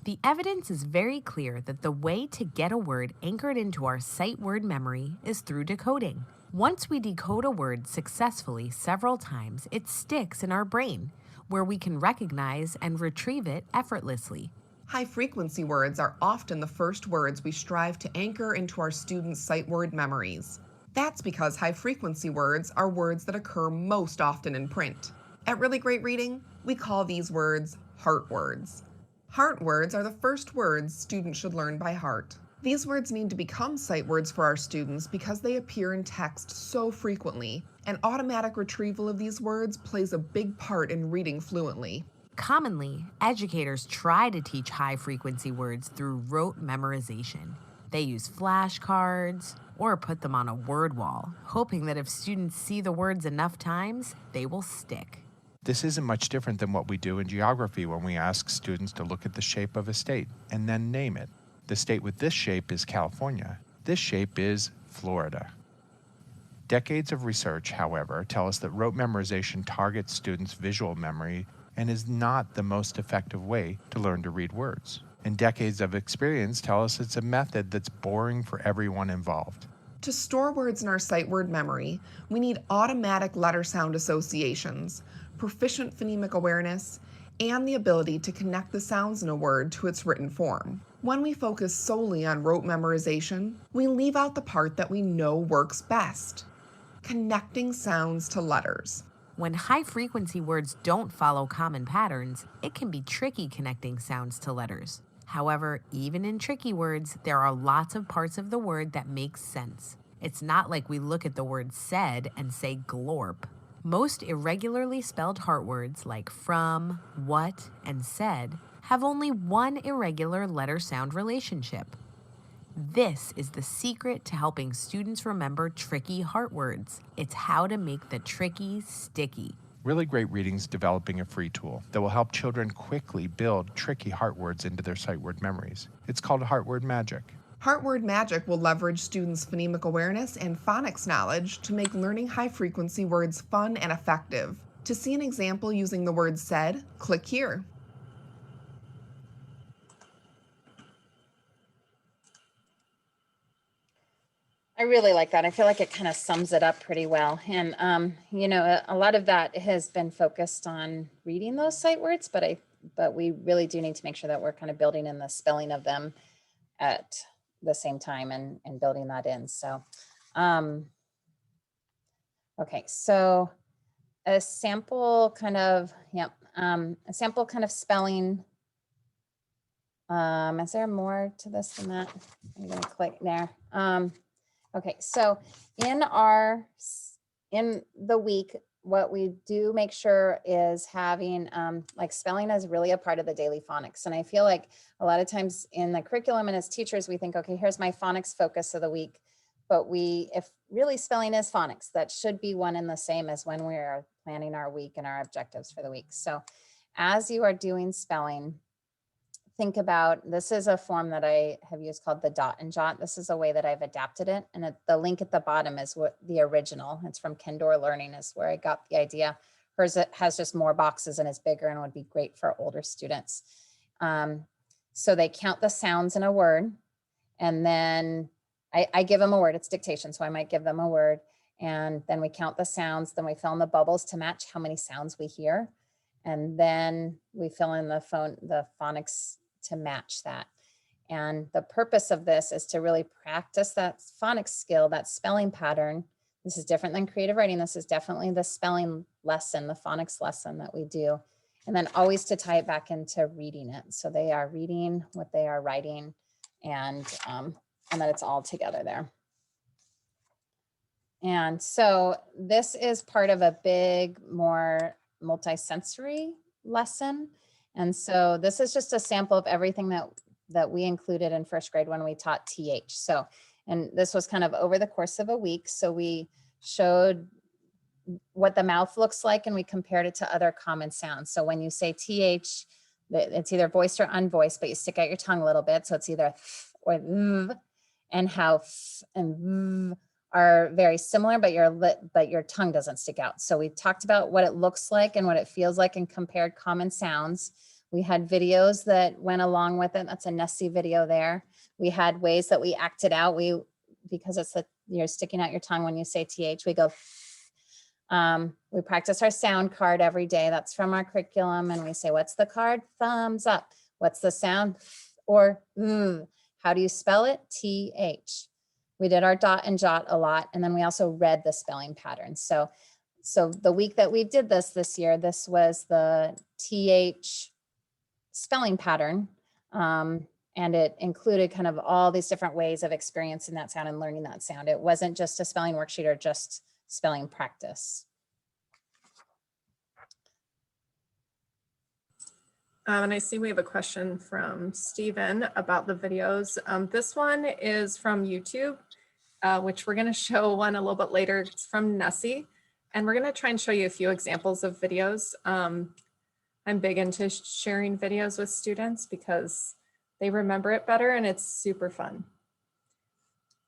The evidence is very clear that the way to get a word anchored into our sight word memory is through decoding. Once we decode a word successfully several times, it sticks in our brain, where we can recognize and retrieve it effortlessly. High-frequency words are often the first words we strive to anchor into our students' sight word memories. That's because high-frequency words are words that occur most often in print. At Really Great Reading, we call these words heart words. Heart words are the first words students should learn by heart. These words need to become sight words for our students because they appear in text so frequently, and automatic retrieval of these words plays a big part in reading fluently. Commonly, educators try to teach high-frequency words through rote memorization. They use flashcards or put them on a word wall, hoping that if students see the words enough times, they will stick. This isn't much different than what we do in geography when we ask students to look at the shape of a state and then name it. The state with this shape is California. This shape is Florida. Decades of research, however, tell us that rote memorization targets students' visual memory and is not the most effective way to learn to read words. And decades of experience tell us it's a method that's boring for everyone involved. To store words in our sight word memory, we need automatic letter sound associations, proficient phonemic awareness, and the ability to connect the sounds in a word to its written form. When we focus solely on rote memorization, we leave out the part that we know works best: connecting sounds to letters. When high-frequency words don't follow common patterns, it can be tricky connecting sounds to letters. However, even in tricky words, there are lots of parts of the word that make sense. It's not like we look at the word said and say glorp. Most irregularly spelled heart words like from, what, and said have only one irregular letter-sound relationship. This is the secret to helping students remember tricky heart words. It's how to make the tricky sticky. Really Great Reading's developing a free tool that will help children quickly build tricky heart words into their sight word memories. It's called Heart Word Magic. Heart Word Magic will leverage students' phonemic awareness and phonics knowledge to make learning high-frequency words fun and effective. To see an example using the word said, click here. I really like that. I feel like it kind of sums it up pretty well. And, you know, a lot of that has been focused on reading those sight words, but we really do need to make sure that we're kind of building in the spelling of them at the same time and building that in. So, okay, so a sample kind of, a sample kind of spelling. Is there more to this than that? I'm gonna click there. Okay, so in the week, what we do make sure is having like spelling is really a part of the daily phonics. And I feel like a lot of times in the curriculum and as teachers, we think, okay, here's my phonics focus of the week. But if really spelling is phonics, that should be one and the same as when we are planning our week and our objectives for the week. So as you are doing spelling, think about, this is a form that I have used called the dot and jot. This is a way that I've adapted it. And the link at the bottom is what the original, it's from Kendor Learning, is where I got the idea. Hers has just more boxes and is bigger and would be great for older students. So they count the sounds in a word, and then I give them a word. It's dictation, so I might give them a word. And then we count the sounds, then we fill in the bubbles to match how many sounds we hear. And then we fill in the phonics to match that. And the purpose of this is to really practice that phonics skill, that spelling pattern. This is different than creative writing. This is definitely the spelling lesson, the phonics lesson that we do. And then always to tie it back into reading it. So they are reading what they are writing, and that it's all together there. And so this is part of a big, more multisensory lesson. And so this is just a sample of everything that we included in first grade when we taught TH. So, and this was kind of over the course of a week. So we showed what the mouth looks like and we compared it to other common sounds. So when you say TH, it's either voiced or unvoiced, but you stick out your tongue a little bit. So it's either th or th, and how th and th are very similar, but your tongue doesn't stick out. So we talked about what it looks like and what it feels like and compared common sounds. We had videos that went along with it. That's a Nessie video there. We had ways that we acted out. Because you're sticking out your tongue when you say TH, we go, we practice our sound card every day. That's from our curriculum. And we say, what's the card? Thumbs up. What's the sound? Or how do you spell it? TH. We did our dot and jot a lot. And then we also read the spelling patterns. So the week that we did this year, this was the TH spelling pattern. And it included kind of all these different ways of experiencing that sound and learning that sound. It wasn't just a spelling worksheet or just spelling practice. And I see we have a question from Stephen about the videos. This one is from YouTube, which we're going to show one a little bit later. It's from Nessie, and we're going to try and show you a few examples of videos. I'm big into sharing videos with students because They remember it better and it's super fun.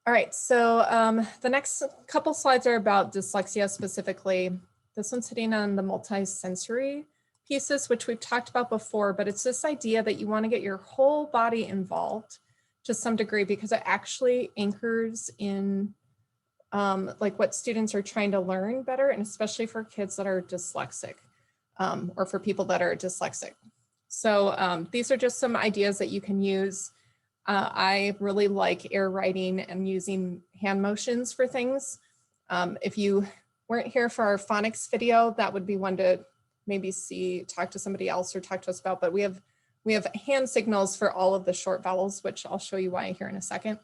All right, so the next couple slides are about dyslexia specifically. This one's hitting on the multisensory pieces, which we've talked about before, but it's this idea that you want to get your whole body involved to some degree because it actually anchors in like what students are trying to learn better, and especially for kids that are dyslexic or for people that are dyslexic. So these are just some ideas that you can use. I really like air writing and using hand motions for things. If you weren't here for our phonics video, that would be one to maybe see, talk to somebody else or talk to us about, but we have hand signals for all of the short vowels, which I'll show you why here in a second.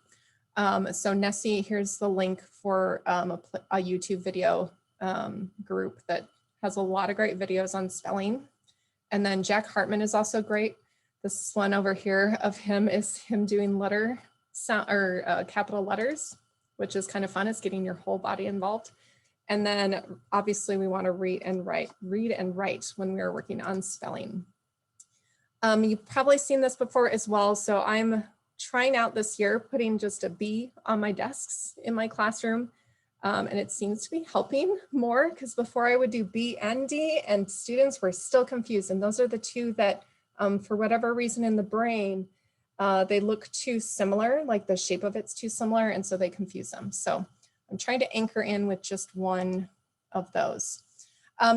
So Nessie, here's the link for a YouTube video group that has a lot of great videos on spelling. And then Jack Hartman is also great. This one over here of him is him doing letter sound or capital letters, which is kind of fun. It's getting your whole body involved. And then obviously we want to read and write when we are working on spelling. You've probably seen this before as well. So I'm trying out this year, putting just a B on my desks in my classroom. And it seems to be helping more because before I would do B and D and students were still confused. And those are the two that for whatever reason in the brain, they look too similar, like the shape of it's too similar. And so they confuse them. So I'm trying to anchor in with just one of those.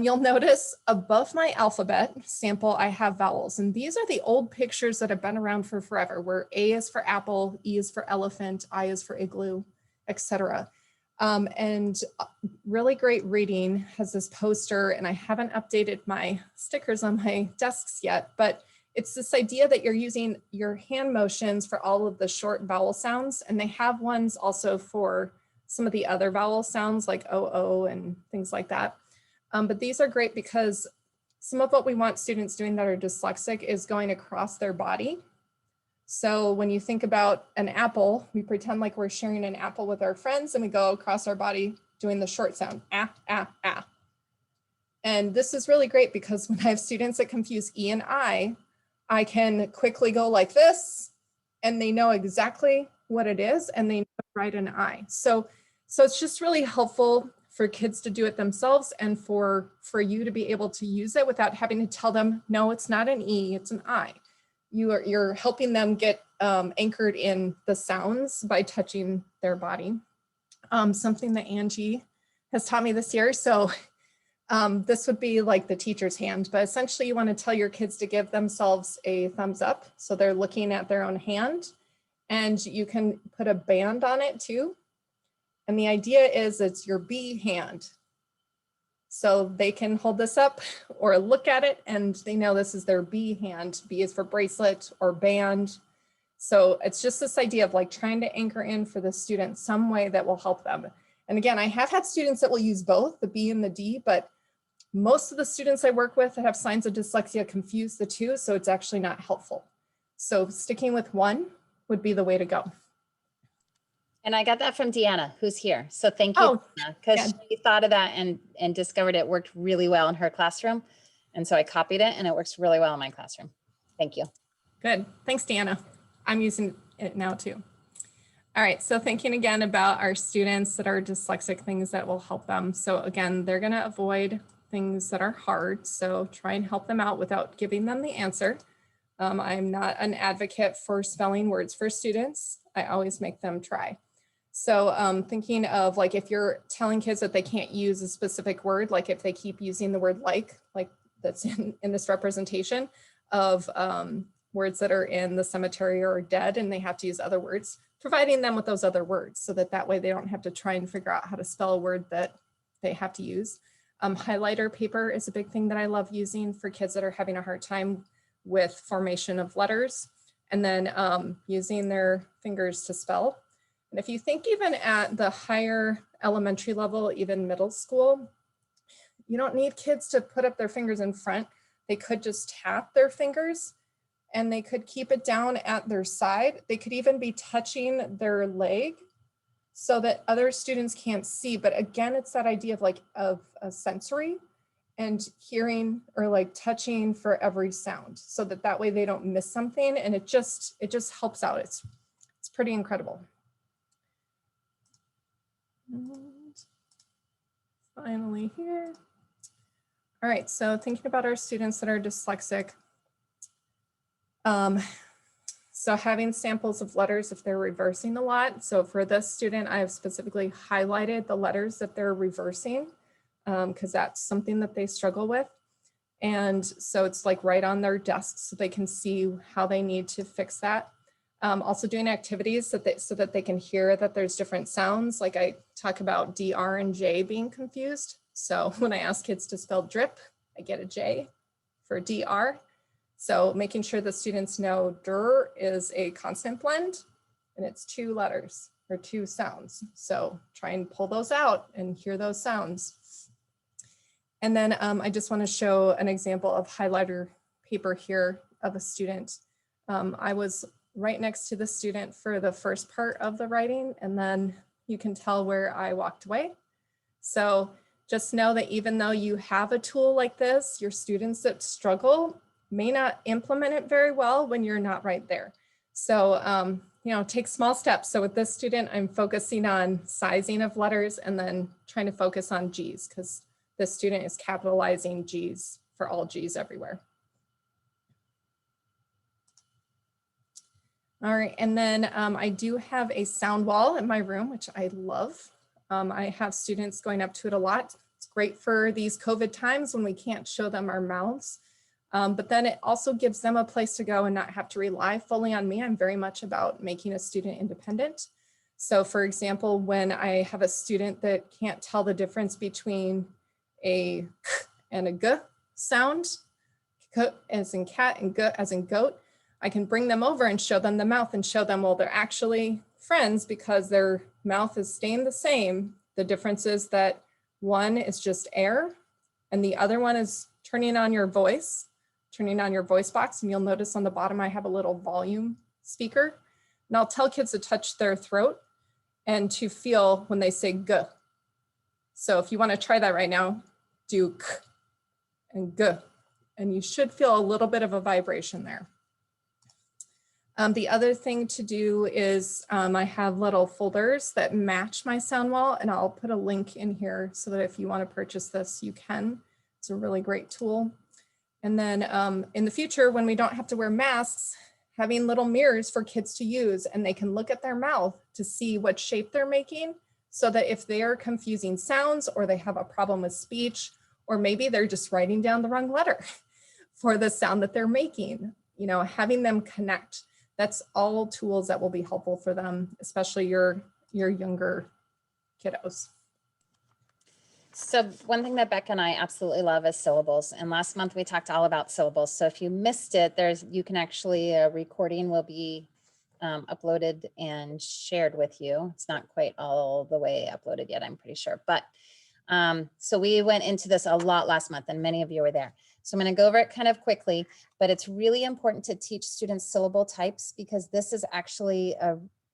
You'll notice above my alphabet sample, I have vowels. And these are the old pictures that have been around for forever, where A is for apple, E is for elephant, I is for igloo, etc. And really great reading has this poster, and I haven't updated my stickers on my desks yet, but it's this idea that you're using your hand motions for all of the short vowel sounds, and they have ones also for some of the other vowel sounds like O and things like that. But these are great because some of what we want students doing that are dyslexic is going across their body. So when you think about an apple, we pretend like we're sharing an apple with our friends and we go across our body doing the short sound, ah, ah, ah. And this is really great because when I have students that confuse E and I can quickly go like this and they know exactly what it is and they know to write an I. So it's just really helpful for kids to do it themselves and for you to be able to use it without having to tell them, no, it's not an E, it's an I. You're helping them get anchored in the sounds by touching their body. Something that Angie has taught me this year. So this would be like the teacher's hand, but essentially you want to tell your kids to give themselves a thumbs up. So they're looking at their own hand and you can put a band on it too. And the idea is it's your B hand. So they can hold this up or look at it and they know this is their B hand. B is for bracelet or band. So it's just this idea of like trying to anchor in for the student some way that will help them. And again, I have had students that will use both the B and the D, but most of the students I work with that have signs of dyslexia confuse the two. So it's actually not helpful. So sticking with one would be the way to go. And I got that from Deanna, who's here. So thank you, because she thought of that and discovered it worked really well in her classroom. And so I copied it and it works really well in my classroom. Thank you. Good. Thanks, Deanna. I'm using it now too. All right. So thinking again about our students that are dyslexic, things that will help them. So again, they're going to avoid things that are hard. So try and help them out without giving them the answer. I'm not an advocate for spelling words for students. I always make them try. So thinking of like, if you're telling kids that they can't use a specific word, like if they keep using the word like that's in this representation of words that are in the cemetery or dead, and they have to use other words, providing them with those other words so that way they don't have to try and figure out how to spell a word that they have to use. Highlighter paper is a big thing that I love using for kids that are having a hard time with formation of letters, and then using their fingers to spell. And if you think even at the higher elementary level, even middle school, you don't need kids to put up their fingers in front. They could just tap their fingers and they could keep it down at their side. They could even be touching their leg so that other students can't see. But again, it's that idea of like of a sensory and hearing or like touching for every sound so that way they don't miss something, and it just helps out. It's pretty incredible. And finally here. All right, so thinking about our students that are dyslexic. So having samples of letters if they're reversing a lot. So for this student, I have specifically highlighted the letters that they're reversing because that's something that they struggle with. And so it's like right on their desk so they can see how they need to fix that. Also doing activities so that they can hear that there's different sounds. Like I talk about DR and J being confused. So when I ask kids to spell drip, I get a J for DR. So making sure the students know dir is a consonant blend and it's 2 letters or 2 sounds. So try and pull those out and hear those sounds. And then I just want to show an example of highlighter paper here of a student. I was right next to the student for the first part of the writing, and then you can tell where I walked away. So just know that even though you have a tool like this, your students that struggle may not implement it very well when you're not right there. So, you know, take small steps. So with this student, I'm focusing on sizing of letters and then trying to focus on G's because this student is capitalizing G's for all G's everywhere. All right, and then I do have a sound wall in my room, which I love. I have students going up to it a lot. It's great for these COVID times when we can't show them our mouths. But then it also gives them a place to go and not have to rely fully on me. I'm very much about making a student independent. So for example, when I have a student that can't tell the difference between a k and a g sound, k as in cat and g as in goat, I can bring them over and show them the mouth and show them, well, they're actually friends because their mouth is staying the same. The difference is that one is just air and the other one is turning on your voice box. And you'll notice on the bottom, I have a little volume speaker. And I'll tell kids to touch their throat and to feel when they say g. So if you want to try that right now, do k and g. And you should feel a little bit of a vibration there. The other thing to do is I have little folders that match my sound wall, and I'll put a link in here so that if you want to purchase this, you can. It's a really great tool. And then in the future, when we don't have to wear masks, having little mirrors for kids to use, and they can look at their mouth to see what shape they're making, so that if they are confusing sounds or they have a problem with speech, or maybe they're just writing down the wrong letter for the sound that they're making, you know, having them connect. That's all tools that will be helpful for them, especially your younger kiddos. So one thing that Becca and I absolutely love is syllables. And last month we talked all about syllables. So if you missed it, you can actually, a recording will be uploaded and shared with you. It's not quite all the way uploaded yet, I'm pretty sure. But so we went into this a lot last month and many of you were there. So I'm going to go over it kind of quickly, but it's really important to teach students syllable types because this is actually,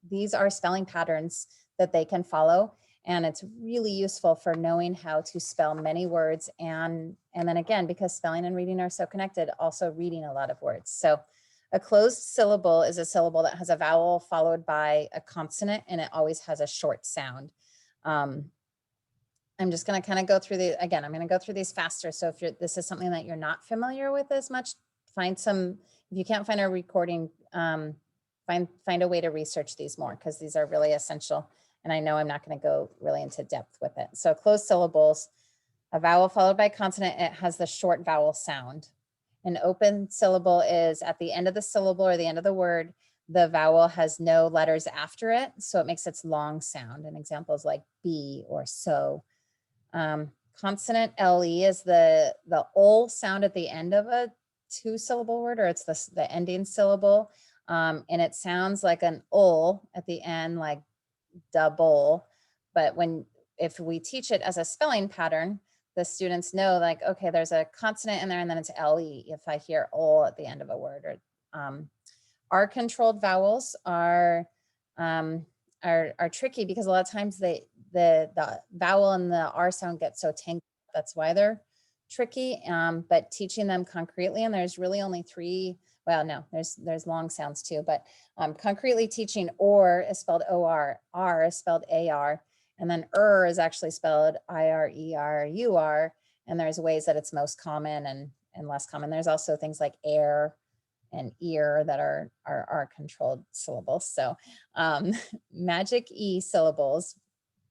these are spelling patterns that they can follow. And it's really useful for knowing how to spell many words. And then again, because spelling and reading are so connected, also reading a lot of words. So a closed syllable is a syllable that has a vowel followed by a consonant, and it always has a short sound. I'm just going to kind of go through the, again, I'm going to go through these faster. So if this is something that you're not familiar with as much, find some, if you can't find a recording, find a way to research these more because these are really essential. And I know I'm not going to go really into depth with it. So closed syllables, a vowel followed by consonant, it has the short vowel sound. An open syllable is at the end of the syllable or the end of the word, the vowel has no letters after it. So it makes its long sound. And examples like be or so. Consonant LE is the ol sound at the end of a 2-syllable word, or it's the ending syllable. And it sounds like an ol at the end, like double. But if we teach it as a spelling pattern, the students know like, okay, there's a consonant in there and then it's LE if I hear ol at the end of a word. Or R-controlled vowels are tricky because a lot of times the vowel and the R sound get so tangled. That's why they're tricky, but teaching them concretely, and there's really only three, well, no, there's long sounds too, but concretely teaching or is spelled O-R, R is spelled A-R, and then is actually spelled I-R-E-R-U-R, and there's ways that it's most common and less common. There's also things like air and ear that are controlled syllables. So magic E syllables,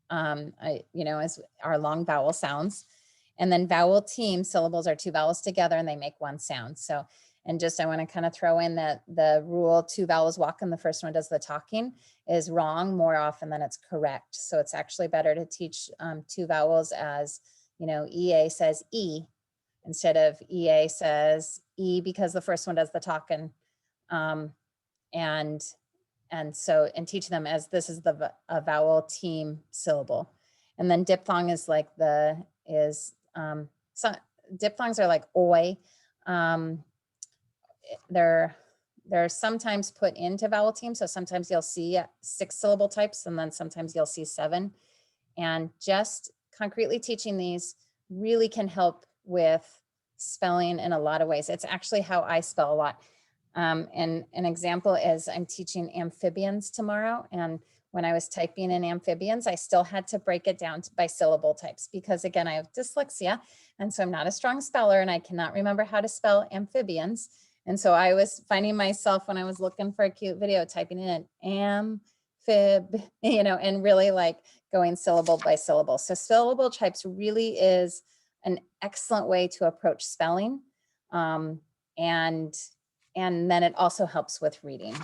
as our long vowel sounds. And then vowel team syllables are two vowels together and they make one sound. So, and just I want to kind of throw in that the rule two vowels walk and the first one does the talking is wrong more often than it's correct. So it's actually better to teach two vowels as, EA says E instead of EA says E, because the first one does the talking. And teach them as this is a vowel team syllable. And then diphthong is like diphthongs are like oi. They're sometimes put into vowel team. So sometimes you'll see 6 syllable types and then sometimes you'll see 7. And just concretely teaching these really can help with spelling in a lot of ways. It's actually how I spell a lot. And an example is I'm teaching amphibians tomorrow. And when I was typing in amphibians, I still had to break it down by syllable types because again, I have dyslexia. And so I'm not a strong speller and I cannot remember how to spell amphibians. And so I was finding myself when I was looking for a cute video, typing in amphib, and really like going syllable by syllable. So syllable types really is an excellent way to approach spelling. And then it also helps with reading.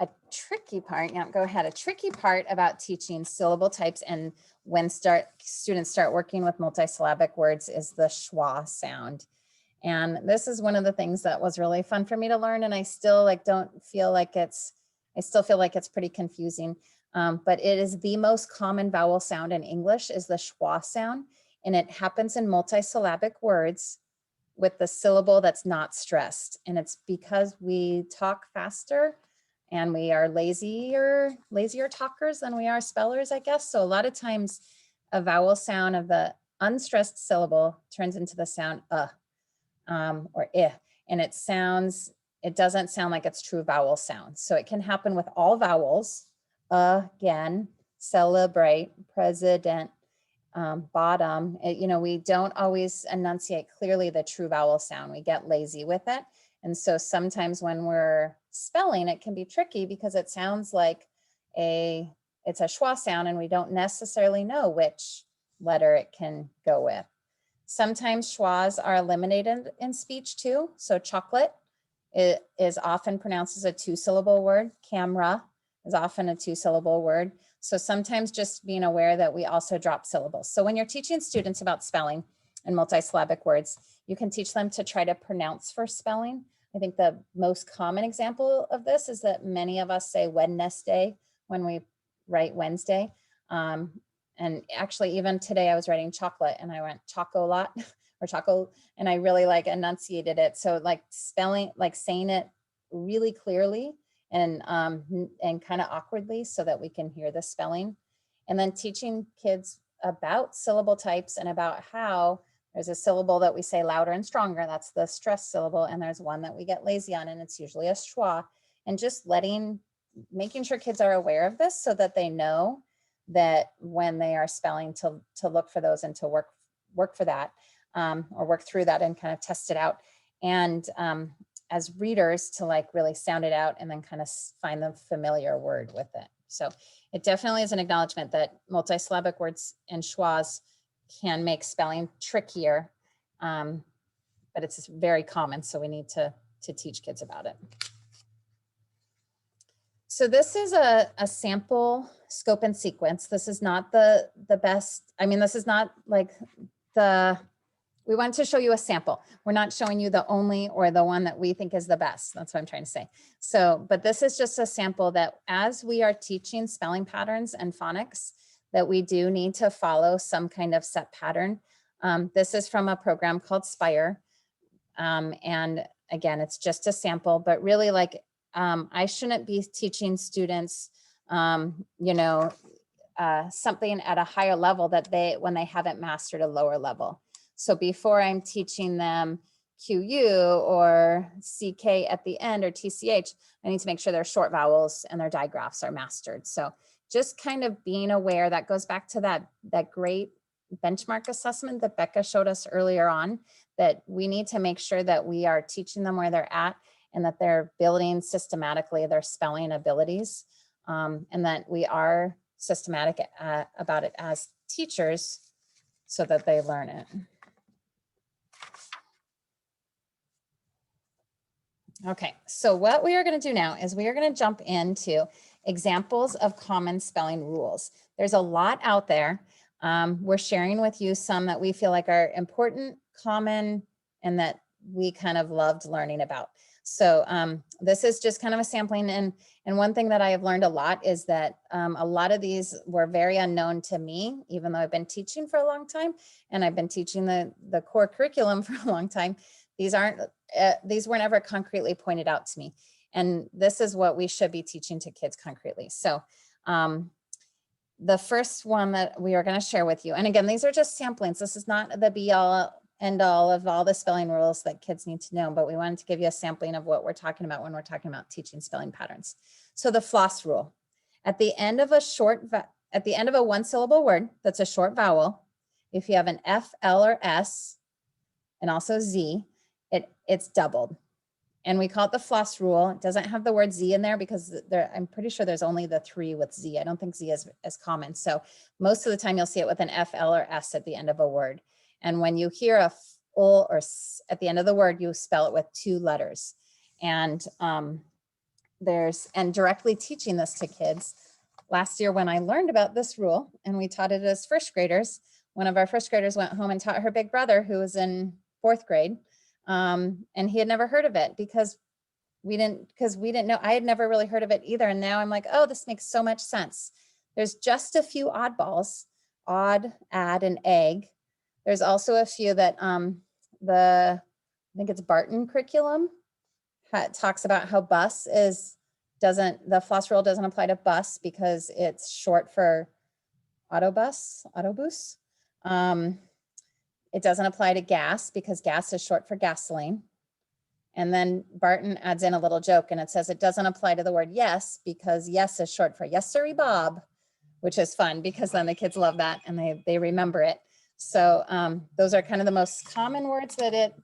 A tricky part, go ahead. A tricky part about teaching syllable types and when students start working with multisyllabic words is the schwa sound. And this is one of the things that was really fun for me to learn. And I still I still feel like it's pretty confusing. But it is the most common vowel sound in English is the schwa sound. And it happens in multisyllabic words with the syllable that's not stressed. And it's because we talk faster and we are lazier talkers than we are spellers, I guess. So a lot of times a vowel sound of the unstressed syllable turns into the sound or I, and it doesn't sound like it's true vowel sound. So it can happen with all vowels, again, celebrate, president, bottom. We don't always enunciate clearly the true vowel sound. We get lazy with it. And so sometimes when we're spelling, it can be tricky because it sounds like it's a schwa sound and we don't necessarily know which letter it can go with. Sometimes schwas are eliminated in speech too. So chocolate is often pronounced as a 2-syllable word. Camera is often a 2-syllable word. So sometimes just being aware that we also drop syllables. So when you're teaching students about spelling and multisyllabic words, you can teach them to try to pronounce for spelling. I think the most common example of this is that many of us say Wednesday when we write Wednesday. And actually even today I was writing chocolate and I went chocolate or choco, and I really enunciated it. So spelling, saying it really clearly and kind of awkwardly so that we can hear the spelling. And then teaching kids about syllable types and about how there's a syllable that we say louder and stronger. That's the stress syllable. And there's one that we get lazy on and it's usually a schwa. And just making sure kids are aware of this so that they know that when they are spelling to look for those and to work for that or work through that and kind of test it out. And as readers to really sound it out and then kind of find the familiar word with it. So it definitely is an acknowledgement that multisyllabic words and schwas can make spelling trickier, but it's very common. So we need to teach kids about it. So this is a sample scope and sequence. This is not the best. I mean, this is not we want to show you a sample. We're not showing you the only or the one that we think is the best. That's what I'm trying to say. So, but this is just a sample that as we are teaching spelling patterns and phonics, that we do need to follow some kind of set pattern. This is from a program called Spire. And again, it's just a sample, but really I shouldn't be teaching students, something at a higher level when they haven't mastered a lower level. So before I'm teaching them QU or CK at the end or TCH, I need to make sure their short vowels and their digraphs are mastered. So just kind of being aware, that goes back to that great benchmark assessment that Becca showed us earlier on, that we need to make sure that we are teaching them where they're at and that they're building systematically their spelling abilities, and that we are systematic about it as teachers so that they learn it. Okay, so what we are going to do now is we are going to jump into examples of common spelling rules. There's a lot out there. We're sharing with you some that we feel like are important, common, and that we kind of loved learning about. So this is just kind of a sampling. And one thing that I have learned a lot is that a lot of these were very unknown to me, even though I've been teaching for a long time and I've been teaching the core curriculum for a long time. These weren't ever concretely pointed out to me. And this is what we should be teaching to kids concretely. So the first one that we are going to share with you, and again, these are just samplings. This is not the be all end all of all the spelling rules that kids need to know, but we wanted to give you a sampling of what we're talking about when we're talking about teaching spelling patterns. So the floss rule, at the end of a one syllable word that's a short vowel, if you have an F, L, or S, and also Z, it's doubled. And we call it the floss rule. It doesn't have the word Z in there because I'm pretty sure there's only the 3 with Z. I don't think Z is as common. So most of the time you'll see it with an F, L, or S at the end of a word. And when you hear a F, O, or S at the end of the word, you spell it with 2 letters. And directly teaching this to kids. Last year when I learned about this rule and we taught it as first graders, one of our first graders went home and taught her big brother who was in 4th grade. And he had never heard of it because we didn't know. I had never really heard of it either. And now I'm like, oh, this makes so much sense. There's just a few oddballs, odd, add, and egg. There's also a few that I think it's Barton curriculum talks about how bus the floss rule doesn't apply to bus because it's short for autobus. It doesn't apply to gas because gas is short for gasoline. And then Barton adds in a little joke and it says it doesn't apply to the word yes because yes is short for yes sirree Bob, which is fun because then the kids love that and they remember it. So those are kind of the most common words that it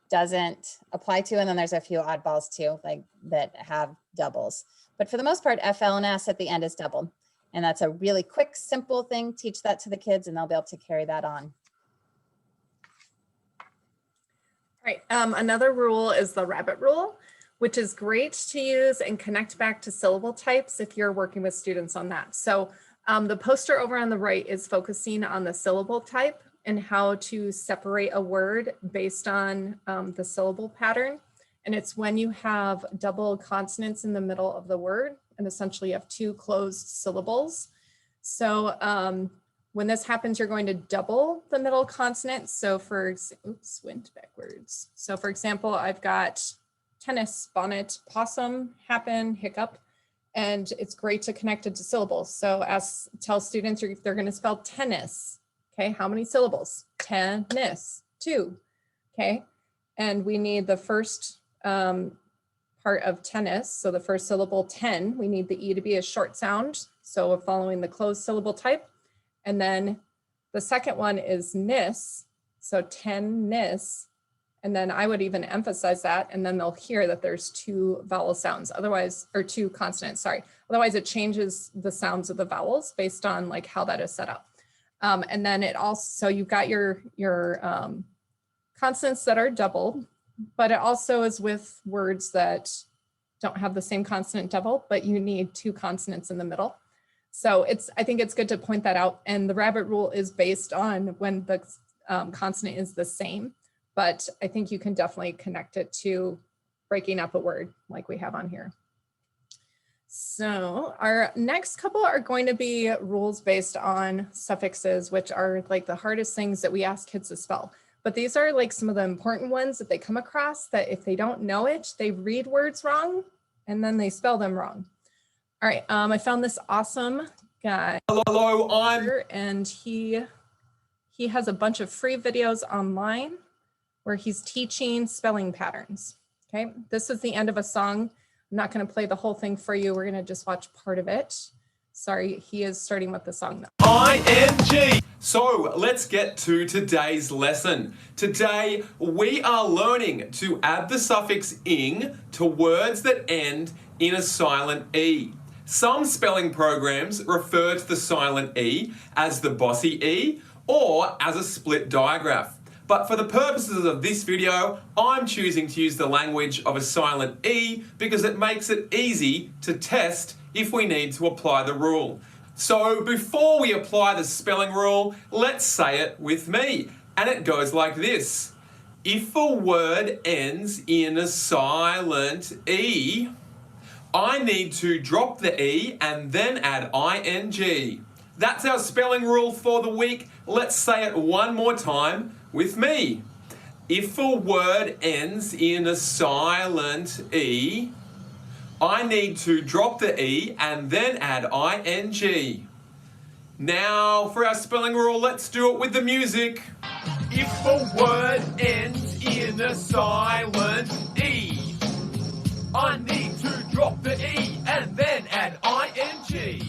doesn't apply to. And then there's a few oddballs too, like that have doubles. But for the most part, F, L, and S at the end is doubled. And that's a really quick, simple thing. Teach that to the kids and they'll be able to carry that on. Right. Another rule is the rabbit rule, which is great to use and connect back to syllable types if you're working with students on that. So the poster over on the right is focusing on the syllable type and how to separate a word based on the syllable pattern. And it's when you have double consonants in the middle of the word and essentially you have 2 closed syllables. So when this happens, you're going to double the middle consonant. So went backwards. So for example, I've got tennis, bonnet, possum, happen, hiccup, and it's great to connect it to syllables. So tell students they're going to spell tennis. Okay, how many syllables? Tennis, 2. Okay, and we need the first part of tennis. So the first syllable, 10, we need the E to be a short sound. So we're following the closed syllable type. And then the second one is nis, so tennis. And then I would even emphasize that, and then they'll hear that there's 2 vowel sounds, or 2 consonants, sorry. Otherwise it changes the sounds of the vowels based on like how that is set up. And then it also, so you've got your consonants that are doubled, but it also is with words that don't have the same consonant double, but you need 2 consonants in the middle. So I think it's good to point that out. And the rabbit rule is based on when the consonant is the same, but I think you can definitely connect it to breaking up a word like we have on here. So our next couple are going to be rules based on suffixes, which are like the hardest things that we ask kids to spell. But these are like some of the important ones that they come across that if they don't know it, they read words wrong and then they spell them wrong. All right, I found this awesome guy. Hello, and he he has a bunch of free videos online where he's teaching spelling patterns. Okay, this is the end of a song. I'm not going to play the whole thing for you. We're going to just watch part of it. Sorry, he is starting with the song now. ING. So let's get to today's lesson. Today we are learning to add the suffix ing to words that end in a silent E. Some spelling programs refer to the silent E as the bossy E or as a split digraph. But for the purposes of this video, I'm choosing to use the language of a silent E because it makes it easy to test if we need to apply the rule. So before we apply the spelling rule, let's say it with me. And it goes like this. If a word ends in a silent E, I need to drop the E and then add ing. That's our spelling rule for the week. Let's say it one more time with me. If a word ends in a silent E, I need to drop the E and then add ing. Now for our spelling rule, let's do it with the music. If a word ends in a silent E, I need to drop the E and then add ing.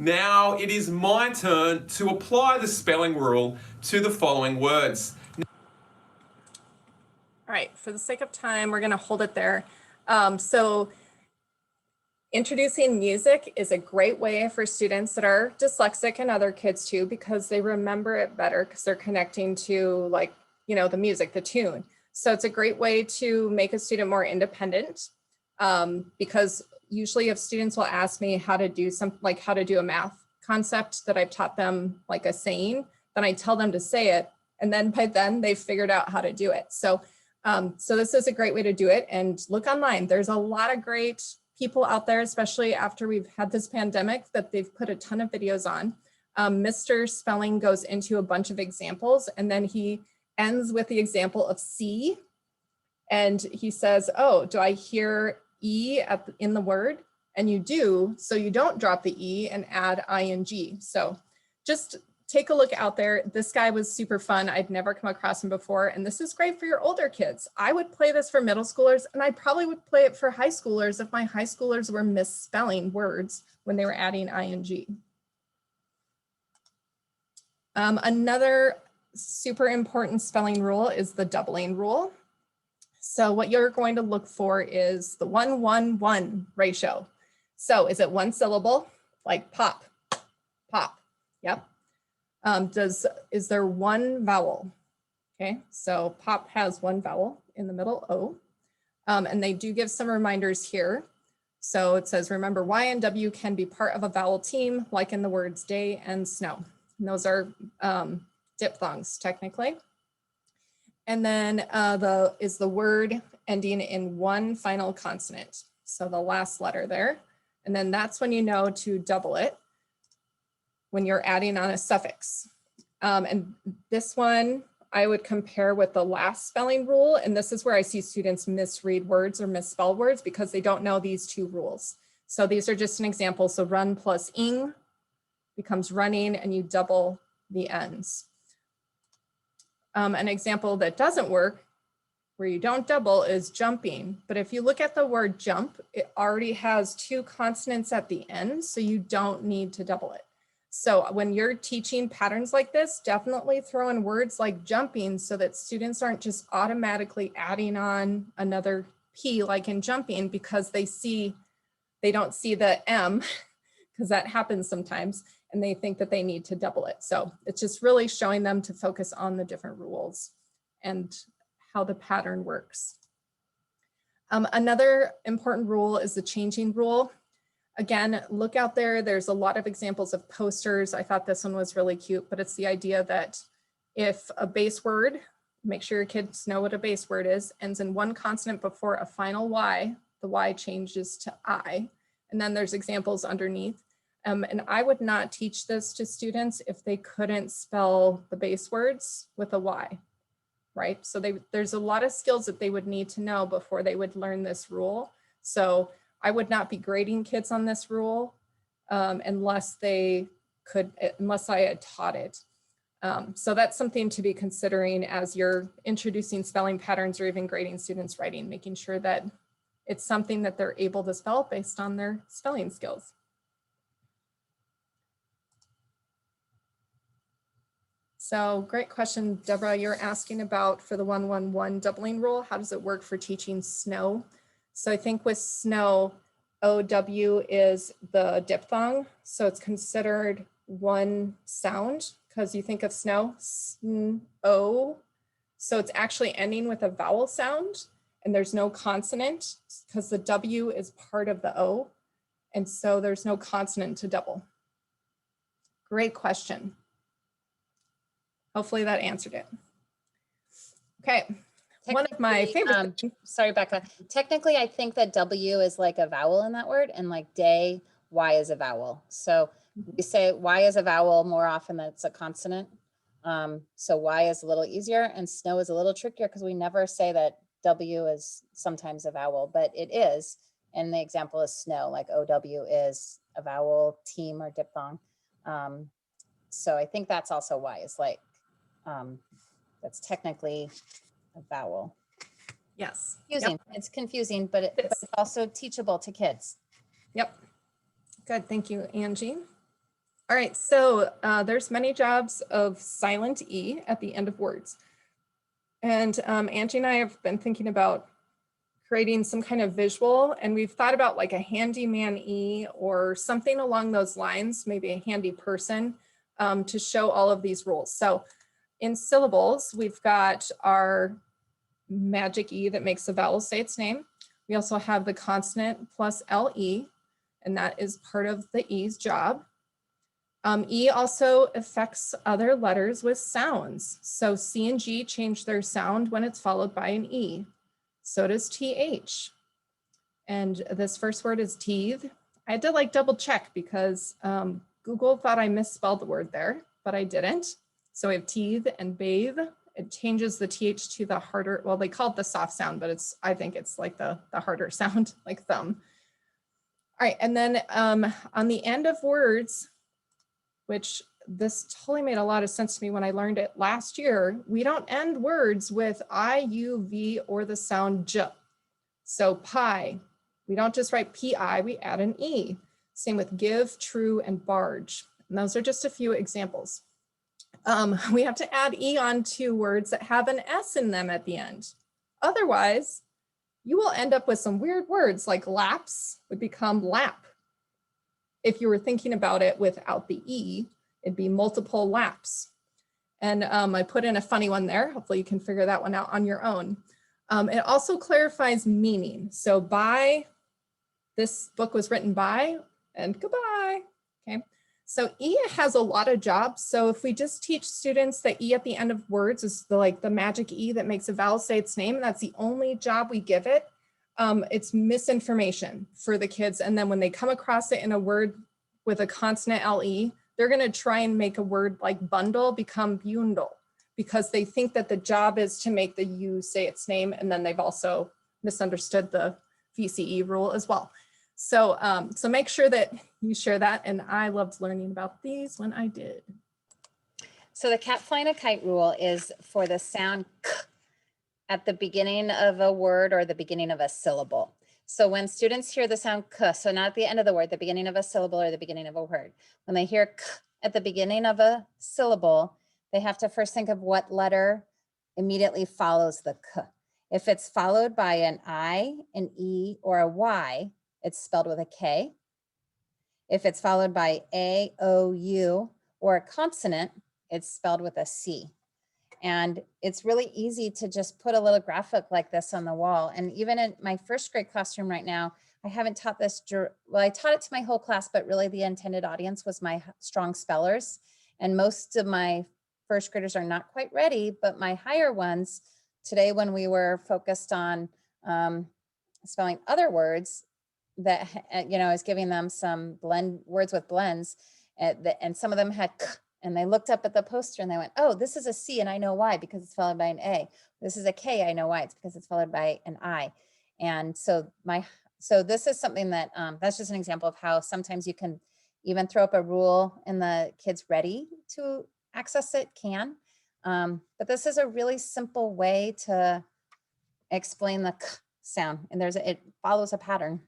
Now it is my turn to apply the spelling rule to the following words. All right, for the sake of time, we're going to hold it there. So introducing music is a great way for students that are dyslexic and other kids too, because they remember it better because they're connecting to, like, you know, the music, the tune. So it's a great way to make a student more independent, because usually if students will ask me how to do how to do a math concept that I've taught them, like a saying, then I tell them to say it. And then by then they've figured out how to do it. So, so this is a great way to do it. And look online, there's a lot of great people out there, especially after we've had this pandemic, that they've put a ton of videos on. Mr. Spelling goes into a bunch of examples, and then he ends with the example of C. And he says, oh, do I hear E in the word? And you do, so you don't drop the E and add ing. So just take a look out there. This guy was super fun. I'd never come across him before. And this is great for your older kids. I would play this for middle schoolers, and I probably would play it for high schoolers if my high schoolers were misspelling words when they were adding ing. Another super important spelling rule is the doubling rule. So what you're going to look for is the 1-1-1 ratio. So is it one syllable, like pop, pop? Yep. Is there one vowel? Okay, so pop has one vowel in the middle, O. And they do give some reminders here. So it says, remember, Y and W can be part of a vowel team, like in the words day and snow. And those are diphthongs, technically. And then is the word ending in one final consonant. So the last letter there. And then that's when you know to double it, when you're adding on a suffix. And this one I would compare with the last spelling rule. And this is where I see students misread words or misspell words because they don't know these two rules. So these are just an example. So run plus ing becomes running, and you double the ends. An example that doesn't work, where you don't double, is jumping. But if you look at the word jump, it already has two consonants at the end, so you don't need to double it. So when you're teaching patterns like this, definitely throw in words like jumping so that students aren't just automatically adding on another P like in jumping because they don't see the M, because that happens sometimes, and they think that they need to double it. So it's just really showing them to focus on the different rules and how the pattern works. Another important rule is the changing rule. Again, look out there. There's a lot of examples of posters. I thought this one was really cute, but it's the idea that if a base word, make sure your kids know what a base word is, ends in one consonant before a final Y, the Y changes to I. And then there's examples underneath. And I would not teach this to students if they couldn't spell the base words with a Y, right? So there's a lot of skills that they would need to know before they would learn this rule. So I would not be grading kids on this rule unless I had taught it. So that's something to be considering as you're introducing spelling patterns or even grading students' writing, making sure that it's something that they're able to spell based on their spelling skills. So great question, Deborah. You're asking about for the 1-1-1 doubling rule, how does it work for teaching snow? So I think with snow, OW is the diphthong. So it's considered one sound because you think of snow, O. So it's actually ending with a vowel sound and there's no consonant because the W is part of the O. And so there's no consonant to double. Great question. Hopefully that answered it. Okay, one of my favorite things. Sorry, Becca. Technically, I think that W is like a vowel in that word, and like day, Y is a vowel. So we say Y is a vowel more often than it's a consonant. So Y is a little easier, and snow is a little trickier because we never say that W is sometimes a vowel, but it is. And the example is snow, like OW is a vowel, team or diphthong. So I think that's also why it's like, that's technically a vowel. Yes. Confusing. Yep. It's confusing, but it's also teachable to kids. Yep. Good. Thank you, Angie. All right. So there's many jobs of silent E at the end of words. And Angie and I have been thinking about creating some kind of visual, and we've thought about like a handyman E or something along those lines, maybe a handy person to show all of these rules. So in syllables, we've got our magic E that makes the vowel say its name. We also have the consonant plus LE, and that is part of the E's job. E also affects other letters with sounds. So C and G change their sound when it's followed by an E. So does TH. And this first word is teeth. I had to like double check because Google thought I misspelled the word there, but I didn't. So we have teeth and bathe. It changes the TH to the harder, well, they call it the soft sound, but I think it's like the harder sound, like thumb. All right, and then on the end of words, which this totally made a lot of sense to me when I learned it last year, we don't end words with I, U, V, or the sound J. So pie, we don't just write PI, we add an E. Same with give, true, and barge. And those are just a few examples. We have to add E on to words that have an S in them at the end. Otherwise, you will end up with some weird words like lapse would become lap. If you were thinking about it without the E, it'd be multiple laps. And I put in a funny one there. Hopefully you can figure that one out on your own. It also clarifies meaning. So by, this book was written by, and goodbye, okay? So E has a lot of jobs. So if we just teach students that E at the end of words is the magic E that makes a vowel say its name, and that's the only job we give it, it's misinformation for the kids. And then when they come across it in a word with a consonant LE, they're gonna try and make a word like bundle become bundle because they think that the job is to make the U say its name, and then they've also misunderstood the VCE rule as well. So, so make sure that you share that. And I loved learning about these when I did. So the cat flying a kite rule is for the sound k at the beginning of a word or the beginning of a syllable. So when students hear the sound k, so not at the end of the word, the beginning of a syllable or the beginning of a word, when they hear k at the beginning of a syllable, they have to first think of what letter immediately follows the k. If it's followed by an I, an E, or a Y, it's spelled with a K. If it's followed by A, O, U, or a consonant, it's spelled with a C. And it's really easy to just put a little graphic like this on the wall. And even in my first grade classroom right now, I haven't taught this, well, I taught it to my whole class, but really the intended audience was my strong spellers. And most of my first graders are not quite ready, but my higher ones, today when we were focused on spelling other words, that, I was giving them some words with blends, and some of them had k, and they looked up at the poster and they went, oh, this is a C and I know why, because it's followed by an A. This is a K, I know why, it's because it's followed by an I. And so this is something that, that's just an example of how sometimes you can even throw up a rule and the kid's ready to access it can. But this is a really simple way to explain the k sound, and it follows a pattern.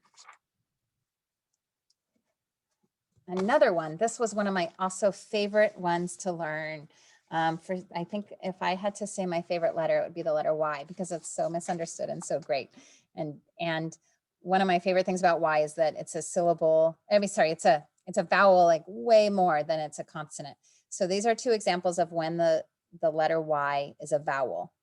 Another one, this was one of my also favorite ones to learn. I think if I had to say my favorite letter, it would be the letter Y, because it's so misunderstood and so great. And one of my favorite things about Y is that it's a syllable. It's a vowel, like way more than it's a consonant. So these are two examples of when the letter Y is a vowel.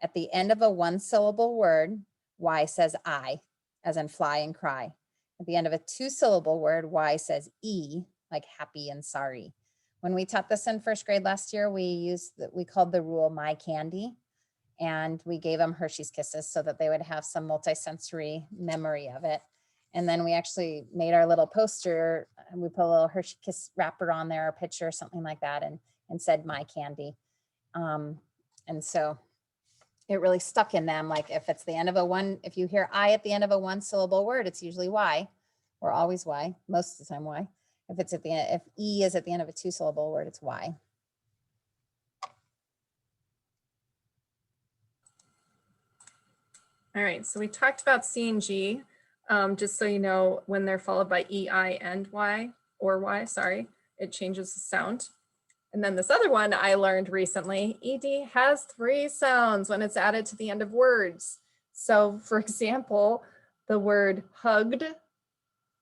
At the end of a one syllable word, Y says I, as in fly and cry. At the end of a two syllable word, Y says E, like happy and sorry. When we taught this in first grade last year, we called the rule my candy, and we gave them Hershey's Kisses so that they would have some multisensory memory of it. And then we actually made our little poster, and we put a little Hershey Kiss wrapper on there, a picture or something like that, and said my candy. And so it really stuck in them. Like if it's the end of if you hear I at the end of a one syllable word, it's usually Y, or always Y, most of the time Y. If E is at the end of a two syllable word, it's Y. All right, so we talked about C and G, just so you know, when they're followed by E, I, and Y, or Y, sorry, it changes the sound. And then this other one I learned recently, ED has 3 sounds when it's added to the end of words. So for example, the word hugged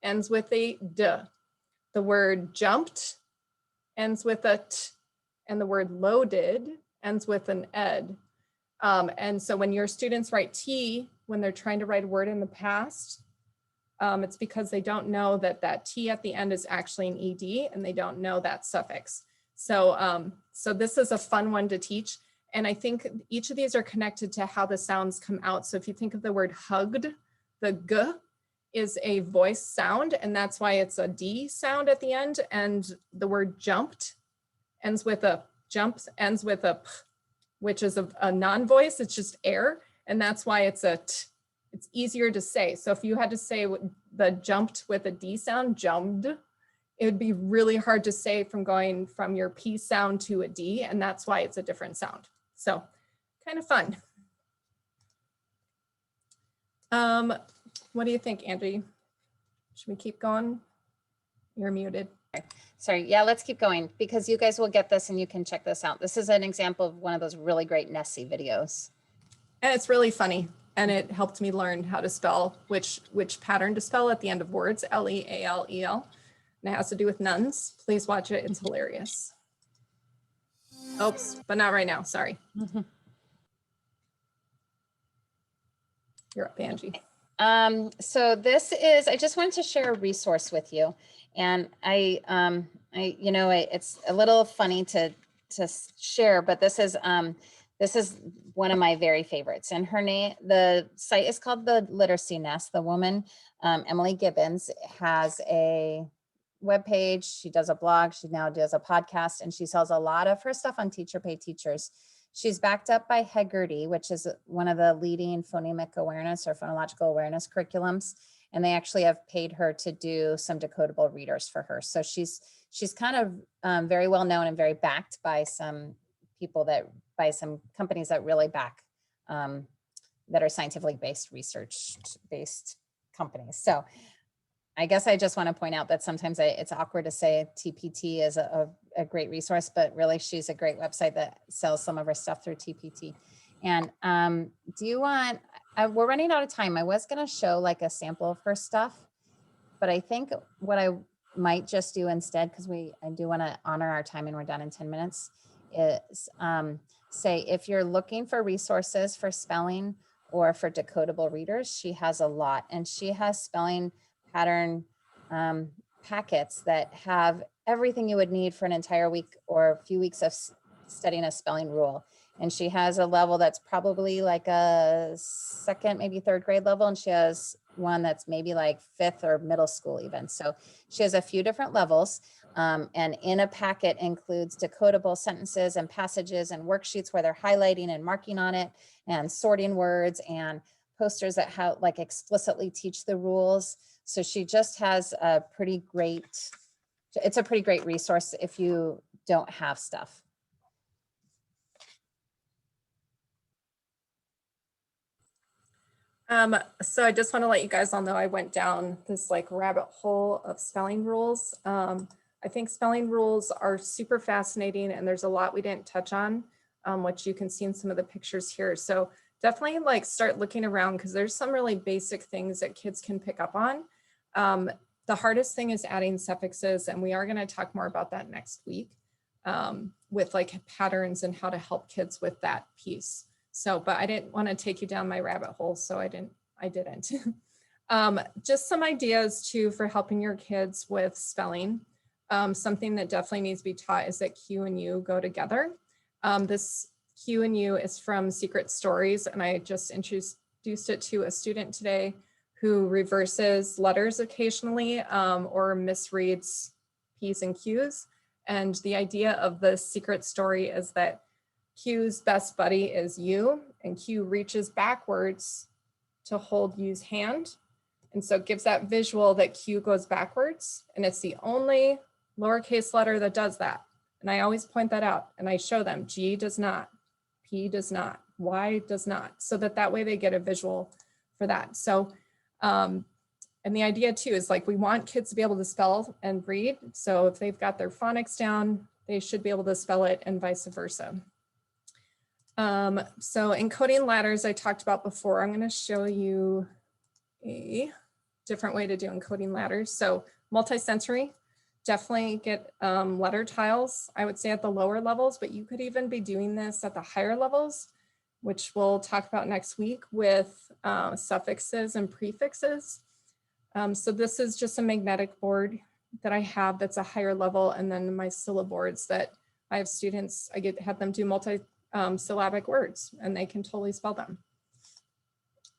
ends with a D. The word jumped ends with a T, and the word loaded ends with an ed. And so when your students write T, when they're trying to write a word in the past, it's because they don't know that T at the end is actually an ED, and they don't know that suffix. So, so this is a fun one to teach. And I think each of these are connected to how the sounds come out. So if you think of the word hugged, the G is a voice sound, and that's why it's a D sound at the end. And the word jumped ends with a P, which is a non-voice, it's just air. And that's why it's a T. It's easier to say. So if you had to say the jumped with a D sound, jumped, it would be really hard to say from going from your P sound to a D, and that's why it's a different sound. So kind of fun. What do you think, Angie? Should we keep going? You're muted. Sorry, yeah, let's keep going, because you guys will get this and you can check this out. This is an example of one of those really great Nessie videos. And it's really funny, and it helped me learn how to spell, which pattern to spell at the end of words, L-E-A-L-E-L. And it has to do with nuns. Please watch it, it's hilarious. Oops, but not right now, sorry. You're up, Angie. So this is, I just wanted to share a resource with you. And it's a little funny to share, but this is one of my very favorites. And the site is called the Literacy Nest. The woman, Emily Gibbons, has a webpage. She does a blog. She now does a podcast, and she sells a lot of her stuff on Teacher Pay Teachers. She's backed up by Hegarty, which is one of the leading phonemic awareness or phonological awareness curriculums. And they actually have paid her to do some decodable readers for her. So she's kind of very well known and very backed by some companies that really back, that are scientifically based, research based companies. So I guess I just want to point out that sometimes it's awkward to say TPT is a great resource, but really she's a great website that sells some of her stuff through TPT. And we're running out of time. I was going to show like a sample of her stuff, but I think what I might just do instead, because I do want to honor our time and we're done in 10 minutes, is say if you're looking for resources for spelling or for decodable readers, she has a lot, and she has spelling pattern packets that have everything you would need for an entire week or a few weeks of studying a spelling rule. And she has a level that's probably like a second, maybe third grade level. And she has one that's maybe like fifth or middle school even. So she has a few different levels. And in a packet includes decodable sentences and passages and worksheets where they're highlighting and marking on it, and sorting words, and posters that explicitly teach the rules. So she just has it's a pretty great resource if you don't have stuff. So I just want to let you guys all know I went down this like rabbit hole of spelling rules. I think spelling rules are super fascinating and there's a lot we didn't touch on, which you can see in some of the pictures here. So definitely like start looking around because there's some really basic things that kids can pick up on. The hardest thing is adding suffixes, and we are going to talk more about that next week with like patterns and how to help kids with that piece. So, but I didn't want to take you down my rabbit hole, so I didn't. Just some ideas too for helping your kids with spelling. Something that definitely needs to be taught is that Q and U go together. This Q and U is from Secret Stories, and I just introduced it to a student today who reverses letters occasionally or misreads P's and Q's. And the idea of the secret story is that Q's best buddy is U, and Q reaches backwards to hold U's hand. And so it gives that visual that Q goes backwards, and it's the only lowercase letter that does that. And I always point that out and I show them G does not, P does not, Y does not, so that way they get a visual for that. So, and the idea too is like we want kids to be able to spell and read. So if they've got their phonics down, they should be able to spell it and vice versa. So encoding letters I talked about before. I'm going to show you a different way to do encoding letters. So multisensory, definitely get letter tiles, I would say at the lower levels, but you could even be doing this at the higher levels, which we'll talk about next week with suffixes and prefixes. So this is just a magnetic board that I have that's a higher level, and then my syllaboards that I have students, I have them do multi-syllabic words and they can totally spell them.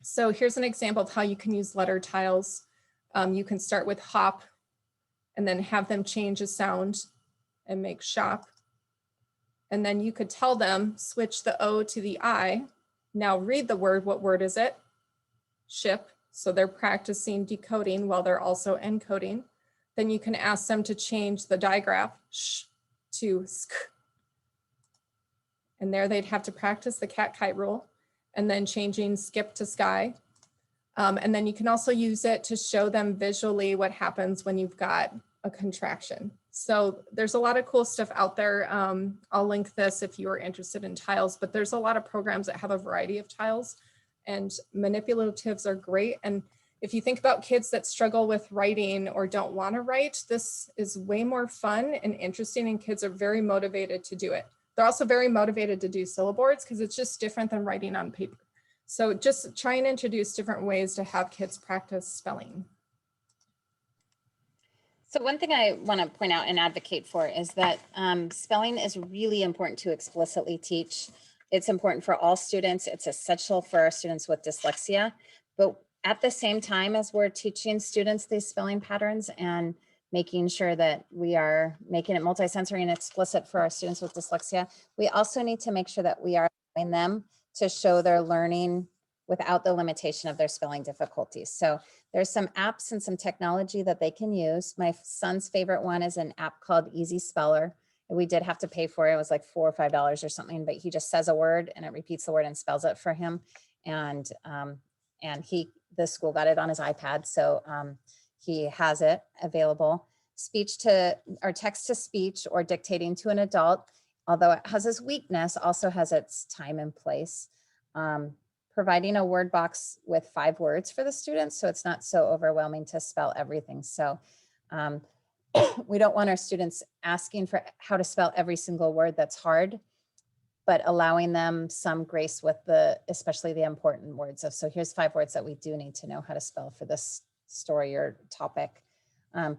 So here's an example of how you can use letter tiles. You can start with hop and then have them change a sound and make shop. And then you could tell them, switch the O to the I. Now read the word. What word is it? Ship. So they're practicing decoding while they're also encoding. Then you can ask them to change the digraph sh to sk. And there they'd have to practice the cat kite rule and then changing skip to sky. And then you can also use it to show them visually what happens when you've got a contraction. So there's a lot of cool stuff out there. I'll link this if you are interested in tiles, but there's a lot of programs that have a variety of tiles, and manipulatives are great. And if you think about kids that struggle with writing or don't want to write, this is way more fun and interesting, and kids are very motivated to do it. They're also very motivated to do syllaboards because it's just different than writing on paper. So just try and introduce different ways to have kids practice spelling. So one thing I want to point out and advocate for is that spelling is really important to explicitly teach. It's important for all students. It's essential for our students with dyslexia. But at the same time as we're teaching students these spelling patterns and making sure that we are making it multisensory and explicit for our students with dyslexia, we also need to make sure that we are allowing them to show their learning without the limitation of their spelling difficulties. So there's some apps and some technology that they can use. My son's favorite one is an app called Easy Speller. We did have to pay for it. It was like $4 or $5 or something, but he just says a word and it repeats the word and spells it for him. And the school got it on his iPad. So he has it available. Speech to or text to speech or dictating to an adult, although it has its weakness, also has its time and place. Providing a word box with 5 words for the students, so it's not so overwhelming to spell everything. So we don't want our students asking for how to spell every single word that's hard, but allowing them some grace with especially the important words. So here's 5 words that we do need to know how to spell for this story or topic.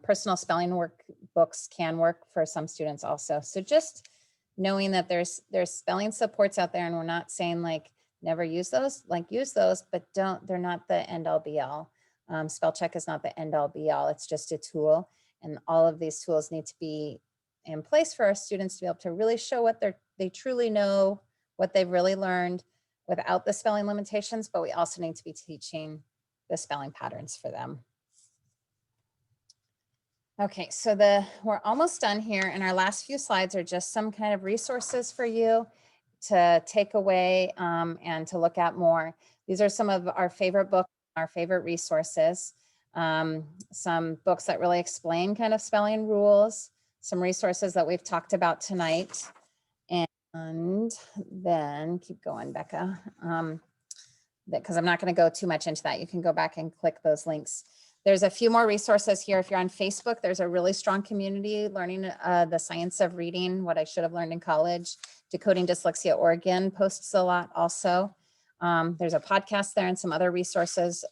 Personal spelling workbooks can work for some students also. So just knowing that there's spelling supports out there, and we're not saying like never use those, like use those, but they're not the end all be all. Spellcheck is not the end all be all. It's just a tool, and all of these tools need to be in place for our students to be able to really show what they truly know, what they've really learned without the spelling limitations, but we also need to be teaching the spelling patterns for them. Okay, so we're almost done here, and our last few slides are just some kind of resources for you to take away and to look at more. These are some of our favorite books, our favorite resources. Some books that really explain kind of spelling rules, some resources that we've talked about tonight. And then keep going, Becca, because I'm not going to go too much into that. You can go back and click those links. There's a few more resources here. If you're on Facebook, there's a really strong community learning the science of reading, what I should have learned in college. Decoding Dyslexia Oregon posts a lot also. There's a podcast there and some other resources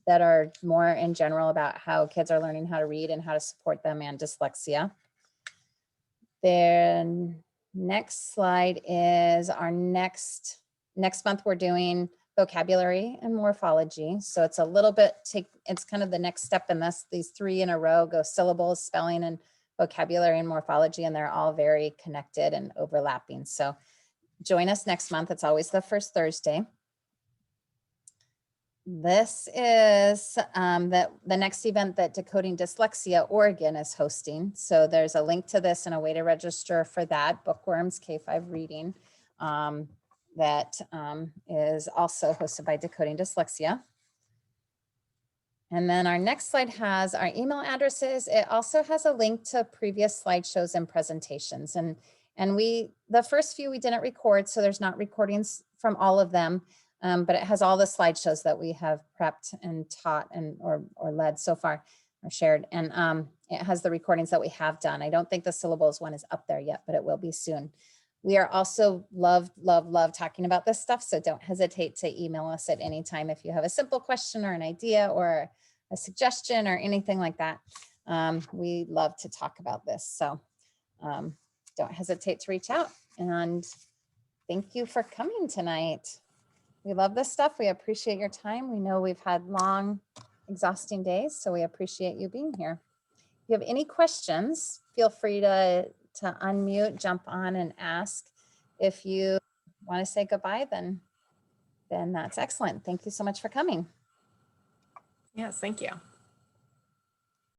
that are more in general about how kids are learning how to read and how to support them and dyslexia. Then next slide is our next month we're doing vocabulary and morphology. So it's a little bit, it's kind of the next step in this. These 3 in a row go syllables, spelling, and vocabulary and morphology, and they're all very connected and overlapping. So join us next month. It's always the first Thursday. This is the next event that Decoding Dyslexia Oregon is hosting. So there's a link to this and a way to register for that, Bookworms K5 Reading, that is also hosted by Decoding Dyslexia. And then our next slide has our email addresses. It also has a link to previous slideshows and presentations. And the first few we didn't record, so there's not recordings from all of them. But it has all the slideshows that we have prepped and taught and or led so far or shared. And it has the recordings that we have done. I don't think the syllables one is up there yet, but it will be soon. We are also love talking about this stuff. So don't hesitate to email us at any time if you have a simple question or an idea or a suggestion or anything like that. We love to talk about this. So don't hesitate to reach out. And thank you for coming tonight. We love this stuff. We appreciate your time. We know we've had long, exhausting days, so we appreciate you being here. If you have any questions, feel free to unmute, jump on and ask. If you want to say goodbye, then that's excellent. Thank you so much for coming. Yes, thank you.